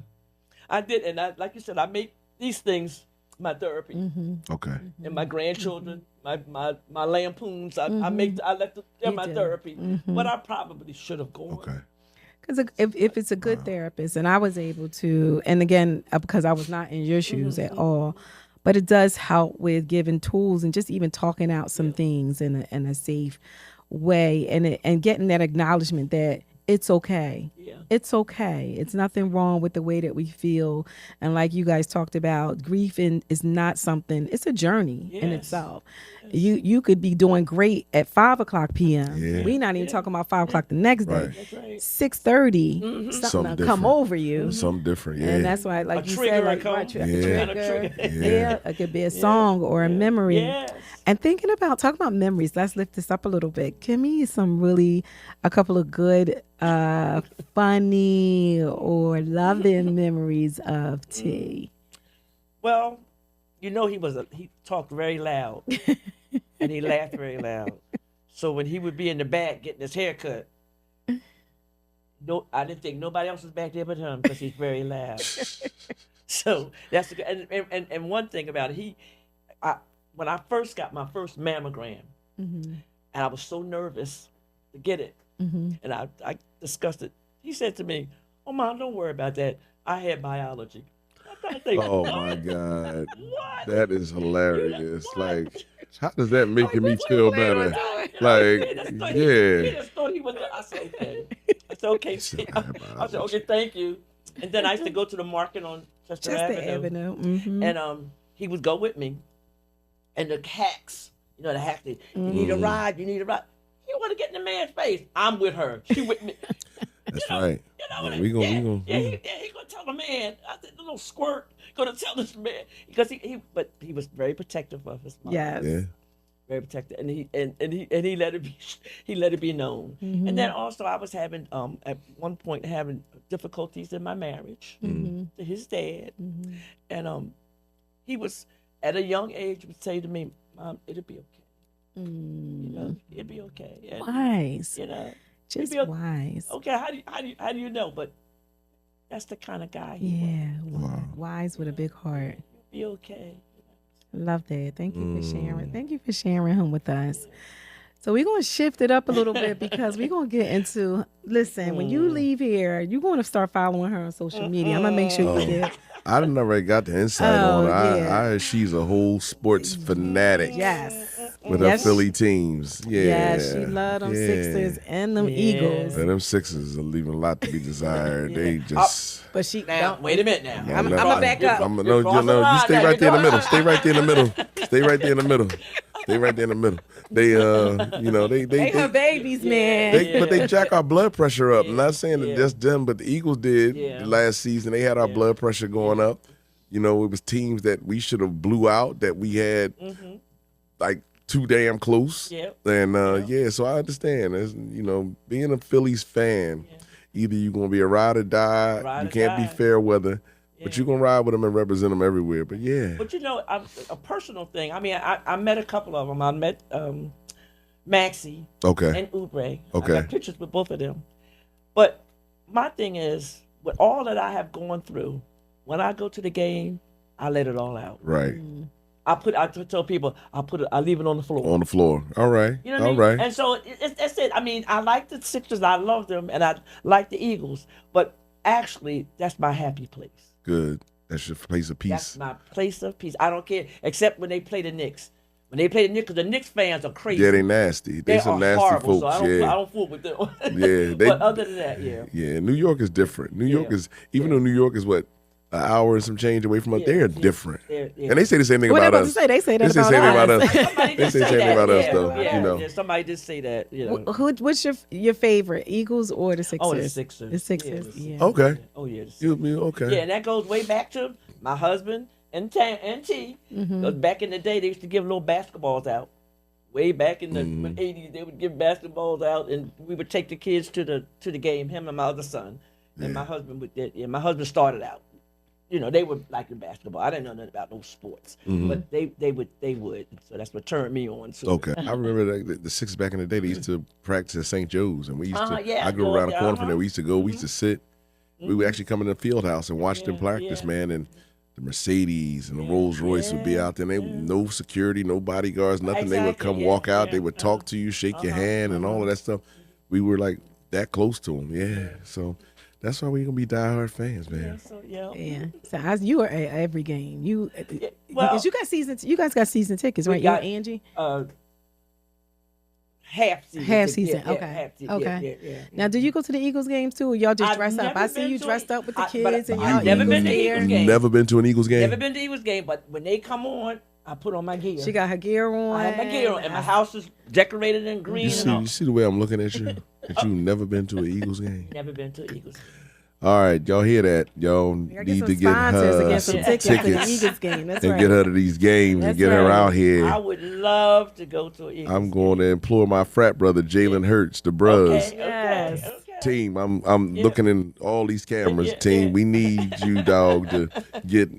I did, and like you said, I make these things my therapy.
Okay.
And my grandchildren, my lampoons, I let they're my
do.
therapy. But I probably should have gone.
Okay.
Because if it's a good therapist, and I was able to, and again, because I was not in your shoes at all, but it does help with giving tools and just even talking out some things in a safe way, and getting that acknowledgement that it's okay.
Yeah.
It's okay. It's nothing wrong with the way that we feel. And like you guys talked about, grief is not something, it's a journey in
Yes.
itself. You could be doing great at 5:00 p.m.
Yeah.
We're not even talking about 5:00 the next day.
Right.
That's right.
6:30,
Something
something to come
different.
over you.
Something different. Yeah.
And that's why, like
A
you
trigger
said,
will
like
come.
right, a
Yeah.
trigger.
Yeah.
Yeah, it could be a song or a memory.
Yes.
And talking about memories, let's lift this up a little bit. Give me a couple of good, funny or loving memories of T.
Well, he talked very loud and he laughed very loud. So when he would be in the back getting his hair cut, I didn't think nobody else was back there but him because he's very loud. So that's and one thing about it, when I first got my first mammogram, and I was so nervous to get it, and I discussed it. He said to me, "Oh, Mom, don't worry about that. I had biology." I think,
Oh my God.
What?
That is hilarious.
What?
Like, how does that make me
What
feel
was I
better?
doing?
Like,
He
yeah.
just thought he was. I said, okay. I said, okay. I said, okay, thank you. And then I used to go to the market on Chester Avenue. And he would go with me. And the hacks, the hacks, you need a ride, you need a ride. He want to get in the man's face. I'm with her. She with me.
That's right.
You know,
Yeah, we gonna
he gonna tell the man, I said, little squirt, gonna tell this man because but he was very protective of his mom.
Yes.
Yeah.
Very protective, and he let it be known.
Mm-hmm.
And then also I was having at one point having difficulties in my marriage
Mm-hmm.
to his dad,
Mm-hmm.
and he was at a young age would say to me, "Mom, it'll be okay. You know, it'll be okay." And,
Wise.
you know,
Just
it'll be
wise.
okay. How do you know? But that's the kind of guy he
Yeah.
Wow.
Wise with a big heart.
was. Be okay.
Love that. Thank you for sharing. Thank you for sharing him with us. So we're going to shift it up a little bit because we're going to get into, listen, when you leave here, you're going to start following her on social media. I'm going to make sure you get.
I done already got the insight on her.
yeah.
I heard she's a whole sports fanatic.
Yes.
With
Yes.
her Philly teams. Yeah.
Yeah, she love them Sixers and them Eagles.
And them Sixers are leaving a lot to be desired. They just.
But she
Now,
don't
wait a minute now.
I'm gonna back up.
You stay right there in the middle. Stay right there in the middle. Stay right there in the middle. Stay right there in the middle. They,
They her babies, man.
but they jack our blood pressure up. I'm not saying that just them, but the Eagles did last season. They had our blood pressure going up. You know, it was teams that we should have blew out that we had like too damn close.
Yep.
And so I understand. As being a Phillies fan, either you're gonna be a ride or die.
Ride
You
or
can't be
die.
fair weather. But you're going to ride with them and represent them everywhere. But, yeah.
But a personal thing. I mean, I met a couple of them. I met Maxie
Okay.
and Oubre.
Okay.
I got pictures with both of them. But my thing is, with all that I have gone through, when I go to the game, I let it all out.
Right.
I tell people, I leave it on the floor.
On the floor. All right.
You know what I
All
mean?
right.
And so that's it. I mean, I like the Sixers. I love them, and I like the Eagles. But actually, that's my happy place.
Good. That's your place of peace.
That's my place of peace. I don't care, except when they play the Knicks. When they play the Knicks, because the Knicks fans are crazy.
Yeah, they nasty. They some
are
nasty
horrible,
folks.
so I
yeah.
don't fool with them.
Yeah,
but other than that,
Yeah, New York is different. New York is, even though New York is what, an hour and some change away from us, they're different.
They're-
And they say the same thing
What they
about
about
us.
to say? They say that
They say the same thing about us.
Somebody
They
did
say the same thing
that.
about us,
Yeah,
though.
yeah,
You know.
yeah, somebody did say that. You know.
What's your favorite, Eagles or the Sixers?
Oh, the Sixers.
The Sixers.
Yeah, the
Yeah.
Okay.
Oh yeah. The
You mean, okay.
Yeah, and that goes way back to my husband and T.
Mm-hmm.
'Cause back in the day, they used to give little basketballs out. Way back in the '80s, they would give basketballs out, and we would take the kids to the game. Him and my other son, and my husband would. My husband started out. You know, they would like the basketball. I didn't know nothing about no sports, but they would. So that's what turned me on. So.
Okay. I remember the Sixers back in the day, they used to practice at St. Joe's, and we used to,
Yeah,
I grew around the
yeah,
corner from there. We used to go, we used to sit. We would actually come in the field house and watch them practice, man, and the Mercedes and the Rolls Royce would be out there. And they no security, no bodyguards, nothing. They would
Exactly,
come
yeah,
walk out.
yeah,
They would talk to you, shake your hand, and all of that stuff. We were like that close to them, yeah. So that's why we're gonna be diehard fans, man.
So, yeah.
Yeah. So you are at every game.
well,
Because you guys got season tickets, right?
got-
You and Angie?
Half season.
Half
Yeah,
season.
yeah,
Okay.
half season.
Okay.
Yeah.
Now, do you go to the Eagles games too, or y'all just
I've
dress up?
never
I see
been
you
to
dressed
a-
up with the
but
kids and y'all
I've never been to
Eagles
Eagles
gear.
game.
Never been to an Eagles game?
Never been to Eagles game, but when they come on, I put on my gear.
She got her gear on.
I have my gear on, and my house is decorated in green.
You see the way I'm looking at you? That you never been to an Eagles game?
Never been to Eagles game.
All right, y'all hear that? Y'all
Gotta
need
some
to get
sponsors to
her
get some
some
tickets to the
tickets
Eagles game. That's
and
right.
get her to these games
That's
and get her
right.
out here.
I would love to go to an Eagles
I'm going to implore my frat brother Jalen Hurts, the Bruz
Yes.
team. I'm looking in all these cameras, team. We need you, dog, to get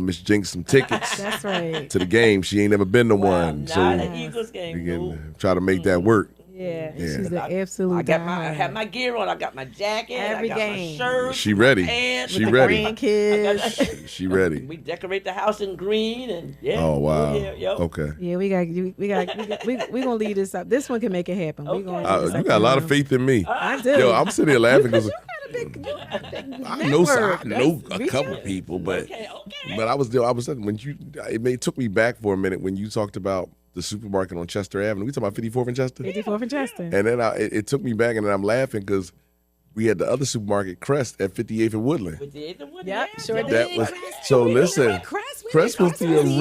Miss Jinx some tickets
That's right.
to the game. She ain't never been to one,
Not
so
an Eagles
we
game.
can
No.
try to make that work.
Yeah.
Yeah.
She's the absolute
I have
diehard.
my gear on. I got my jacket.
Every
I got
game.
my shirt.
She ready.
Pants.
She
the
ready.
grandkids.
She ready.
We decorate the house in green and
Oh wow.
Yeah.
Okay.
Yeah, we gonna leave this up. This one can make it happen. We gonna leave this
You
up
got a lot of
tomorrow.
faith in me.
I do.
Yo, I'm sitting here laughing because I know
network.
a couple people, but
Okay.
I was when it took me back for a minute when you talked about the supermarket on Chester Avenue. We talking about 54th and Chester,
54th and Chester.
and then it took me back, and then I'm laughing because we had the other supermarket, Crest, at 58th and Woodland.
Yep, sure did.
That was so. Listen, Crest was the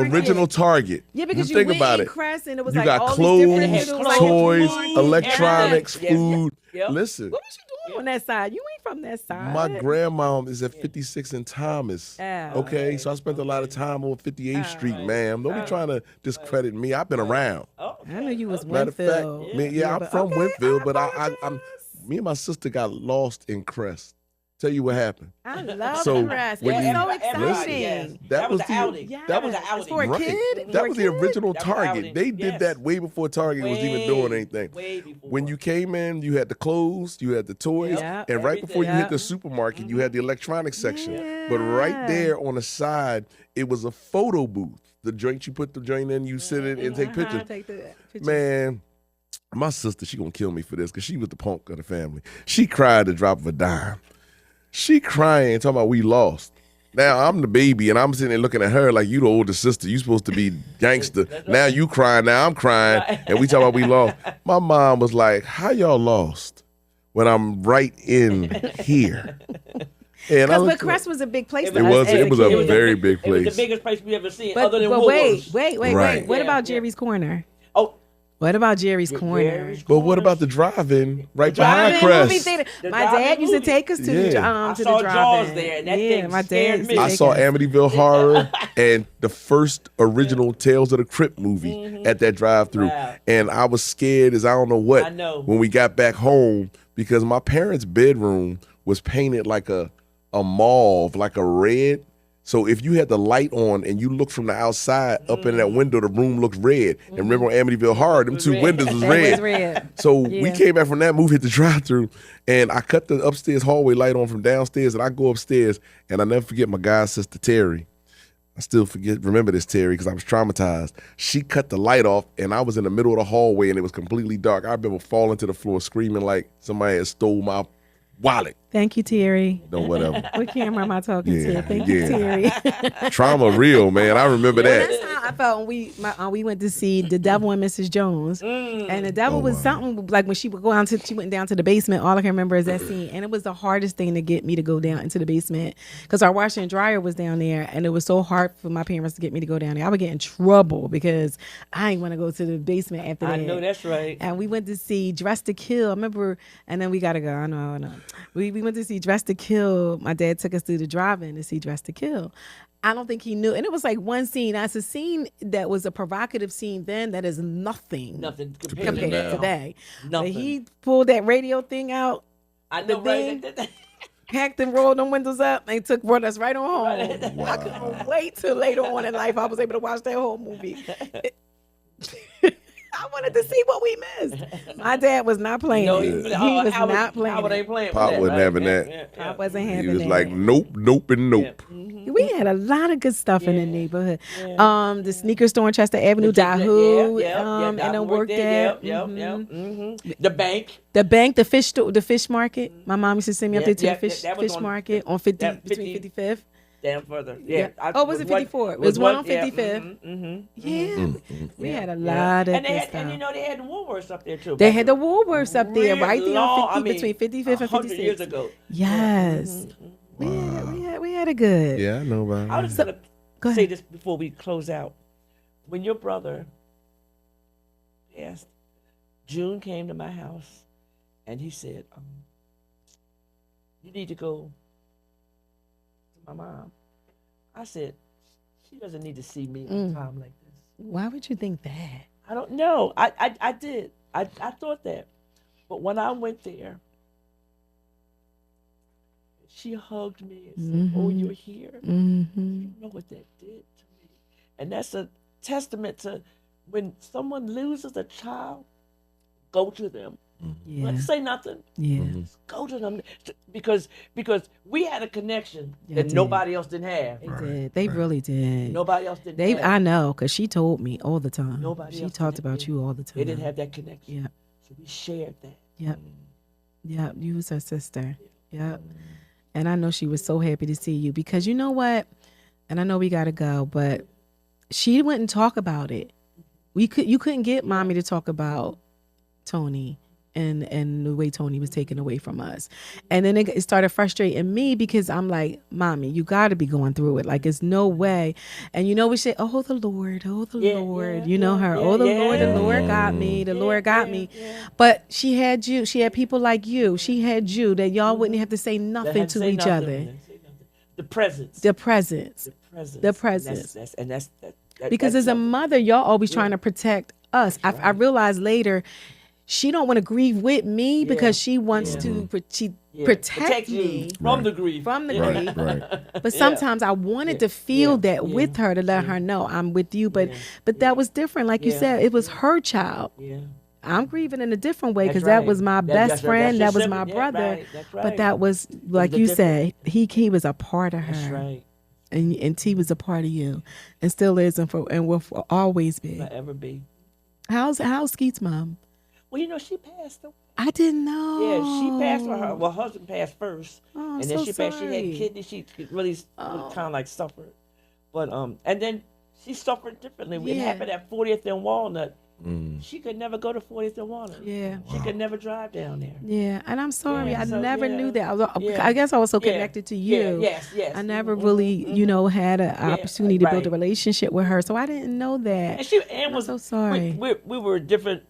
original Target.
Yeah, because
you think
went
about
in
it.
Crest and it was
You
like
got
all
clothes,
these different little
toys,
food,
electronics,
everything.
food.
Yep.
Listen,
What was you doing on that side? You ain't from from that side?
My grandma is at 56 and Thomas.
Oh.
Okay, so I spent a lot of time on 58th Street, ma'am. Don't be trying to discredit me. I've been around.
I knew you was
Matter of
Winfield.
fact, I'm
but
from
okay,
Winfield, but I'm.
apologize.
Me and my sister got lost in Crest. Tell you what happened.
I love
So,
Crest.
when
It's
you-
so
Everybody,
exciting.
yes.
That
That was
was
the
the-
outing.
Yes.
That was the
It's
outing.
for a
Right.
kid.
That
For
was
a
the
kid.
original
That was
Target.
outing.
They did
Yes.
that way before Target was even doing anything.
Way before.
When you came in, you had the clothes, you had the toys,
Yep.
and right before you
Everything.
hit the supermarket, you had the electronics section.
Yeah.
But right there on the side, it was a photo booth. The joint you put the joint in, you sit in and take pictures.
Take the pictures.
Man, my sister, she gonna kill me for this because she was the punk of the family. She cried the drop of a dime. She crying, talking about we lost. Now I'm the baby and I'm sitting there looking at her like you the older sister. You supposed to be gangster. Now you crying, now I'm crying, and we talking about we lost. My mom was like, "How y'all lost when I'm right in here?" And
Because
looked
Crest was a big place.
It
for us
was-
as
it was a
kid.
very big
It was
place.
the biggest place we ever seen,
But,
other than
but wait,
Woolworths.
wait.
Right.
What
Yeah,
about
yeah.
Jerry's Corner?
Oh,
What about Jerry's Corner?
Jerry's
But what about the drive-in right behind Crest?
Movie theater.
The
My dad
drive-in
used to
movie.
take us to
Yeah.
the
I
to
saw
the
Jaws
drive-in.
there, and that
yeah,
thing
my dad
scared
used
me.
to
I
take
saw
us.
Amityville Horror and the first original Tales of the Crypt movie at that drive-through.
Wow.
And I was scared as I don't know what
I know.
when we got back home because my parents' bedroom was painted like a mauve, like a red. So if you had the light on and you looked from the outside up in that window, the room looked red. And remember on Amityville Horror, them two
red.
windows was
It
red.
was red.
So we
Yeah.
came back from that movie, hit the drive-through, and I cut the upstairs hallway light on from downstairs, and I go upstairs, and I never forget my god sister Terry. I still remember this Terry because I was traumatized. She cut the light off, and I was in the middle of the hallway, and it was completely dark. I remember falling to the floor, screaming like somebody had stole my wallet.
Thank you, Terry.
No, whatever.
What camera am I talking
Yeah,
to? Thank you,
yeah.
Terry.
Trauma real, man. I remember that.
That's how I felt when we went to see The Devil and Mrs. Jones, and the devil was something like when she would go down to she went down to the basement. All I can remember is that scene, and it was the hardest thing to get me to go down into the basement because our washer and dryer was down there, and it was so hard for my parents to get me to go down there. I would get in trouble because I didn't want to go to the basement after that.
I know that's right.
And we went to see Dress to Kill. I remember, and then we gotta go. I know. We went to see Dress to Kill. My dad took us through the drive-in to see Dress to Kill. I don't think he knew, and it was like one scene. That's a scene that was a provocative scene then. That is nothing
Nothing
compared
compared
to
to now.
today. But
Nothing.
he pulled that radio thing out,
I know,
the
right?
packed and rolled them windows up, and brought us right on home. I couldn't wait till later on in life I was able to watch that whole movie. I wanted to see what we missed. My dad was not playing.
No,
He was not playing.
Howard
it.
ain't playing.
Pop
with that,
wasn't
right?
having that.
Yeah.
I wasn't
He
having
was
that.
like, nope, nope, and nope.
We had a lot of good stuff in the neighborhood.
Yeah.
The sneaker store on Chester Avenue, Dahu, and I worked there.
Yep. The bank.
The bank, the fish market. My mom used to send me up there to
Yeah,
the
that was
fish
on-
market on 50
that
between
50
55th.
Down further. Yeah.
Oh, was it 54? It was one on 55th. Yeah, we had a lot of
And they
good
had,
stuff.
and you know they had the Woolworths up there too.
They
back
had the
then.
Woolworths up there, right there
Long-
on 50, between 55th and
100 years
56.
ago.
Yes, we had a good.
Yeah, I know about
I
it.
was gonna
Go
say
ahead.
this before we close out. When your brother passed, June came to my house, and he said, "You need to go to my mom." I said, "She doesn't need to see me at a time like this."
Why would you think that?
I don't know. I did. I thought that, but when I went there, she hugged me and said, "Oh, you're here."
Mm-hmm.
You know what that did to me. And that's a testament to when someone loses a child, go to them.
Yeah,
Don't say nothing.
yeah.
Go to them because we had a connection
Yeah,
that
did.
nobody else didn't have.
They did. They really did.
Nobody else didn't
They,
have.
I know, cause she told me all the time.
Nobody
She
else
talked
did.
about you all the time.
They didn't have that connection.
Yeah.
So we shared that.
Yep. Yep. You was her sister. Yep. And I know she was so happy to see you because you know what? And I know we gotta go, but she wouldn't talk about it. You couldn't get mommy to talk about Tony and the way Tony was taken away from us. And then it started frustrating me because I'm like, Mommy, you got to be going through it. Like, it's no way. And we say, oh, the Lord, Lord. You know her, oh, the Lord got me. The Lord got me. But she had you. She had people like you. She had you that y'all wouldn't have to say nothing to each other.
The presence.
The presence. The presence. Because as a mother, y'all always trying to protect us. I realized later, she don't want to grieve with me because she wants to protect me
from the grief.
But sometimes I wanted to feel that with her, to let her know I'm with you. But that was different. Like you said, it was her child. I'm grieving in a different way because that was my best friend. That was my brother. But that was, like you said, he was a part of her.
That's right.
And T was a part of you, and still is, and will always be.
Forever be.
How's Skeet's mom?
Well, she passed away.
I didn't know.
Yeah, she passed. Her husband passed first,
and
then she passed. She had kidney. She really kind of like suffered, but and then she suffered differently. It happened at 40th and Walnut. She could never go to 40th and Walnut.
Yeah,
she could never drive down there.
Yeah, and I'm sorry, I never knew that. I guess I was so connected to you.
Yes.
I never really, had an opportunity to build a relationship with her, so I didn't know that.
And Ann was
so sorry.
We were a different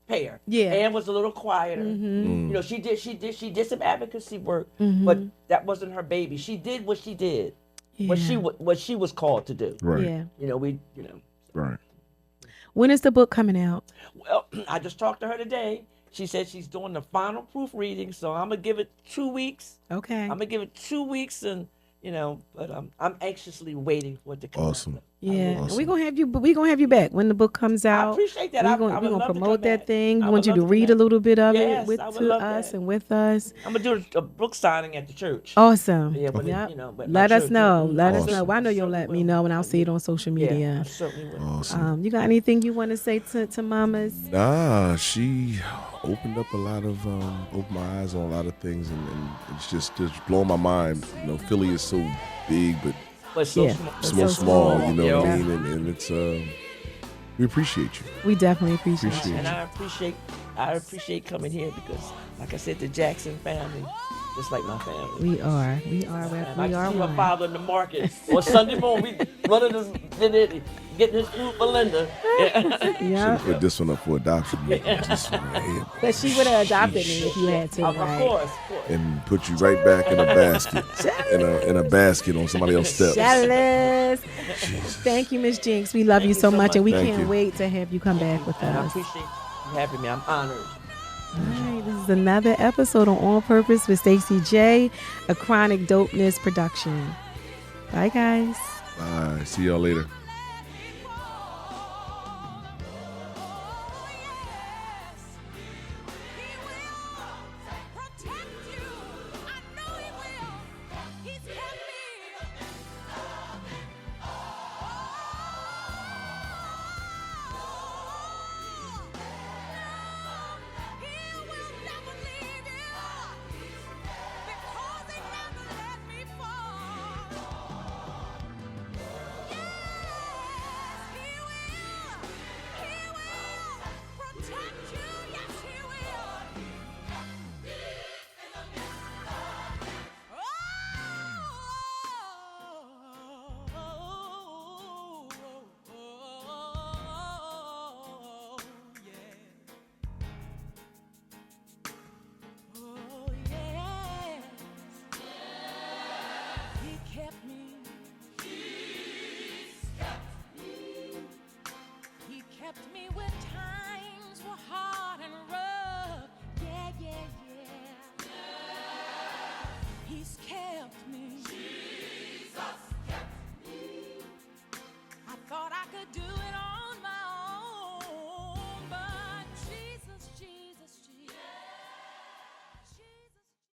pair.
Yeah,
Ann was a little quieter. She did some advocacy work, but that wasn't her baby. She did what she did, what she was called to do.
Right.
Yeah.
Right.
When is the book coming out?
Well, I just talked to her today. She said she's doing the final proofreading, so I'm gonna give it 2 weeks.
Okay.
I'm gonna give it 2 weeks, and but I'm anxiously waiting for it to come out.
Yeah, awesome. We're gonna have you back when the book comes out.
I appreciate that.
We're gonna promote that thing. We want you to read a little bit of it with us.
I'm gonna do a book signing at the church.
Awesome.
Yeah, but
let us know. Let us know. Well, I know you'll let me know, and I'll see it on social media.
Yeah, I certainly will.
Awesome.
You got anything you want to say to mamas?
Nah, she opened up opened my eyes on a lot of things, and it's just blowing my mind. Philly is so big, but
so
small, what I mean? And it's we appreciate you.
We definitely appreciate you.
And I appreciate coming here because, like I said, the Jackson family, just like my family.
We are.
I see my father in the market on Sunday morning. We running this, getting his food for Linda.
Yeah.
Should put this one up for adoption.
But she would have adopted me if you had to,
right? Of course.
And put you right back in a basket, in a basket on somebody else's steps.
Jealous.
Jesus.
Thank you, Miss Jinx. We love you so much, and we
Thank
can't
you.
wait to have you come back with
And I
us.
appreciate you having me. I'm honored.
All right, this is another episode on Purpose with Stacey J, a Chronic Dopeness production. Bye, guys.
Bye. See y'all later.
Kept me when times were hard and rough.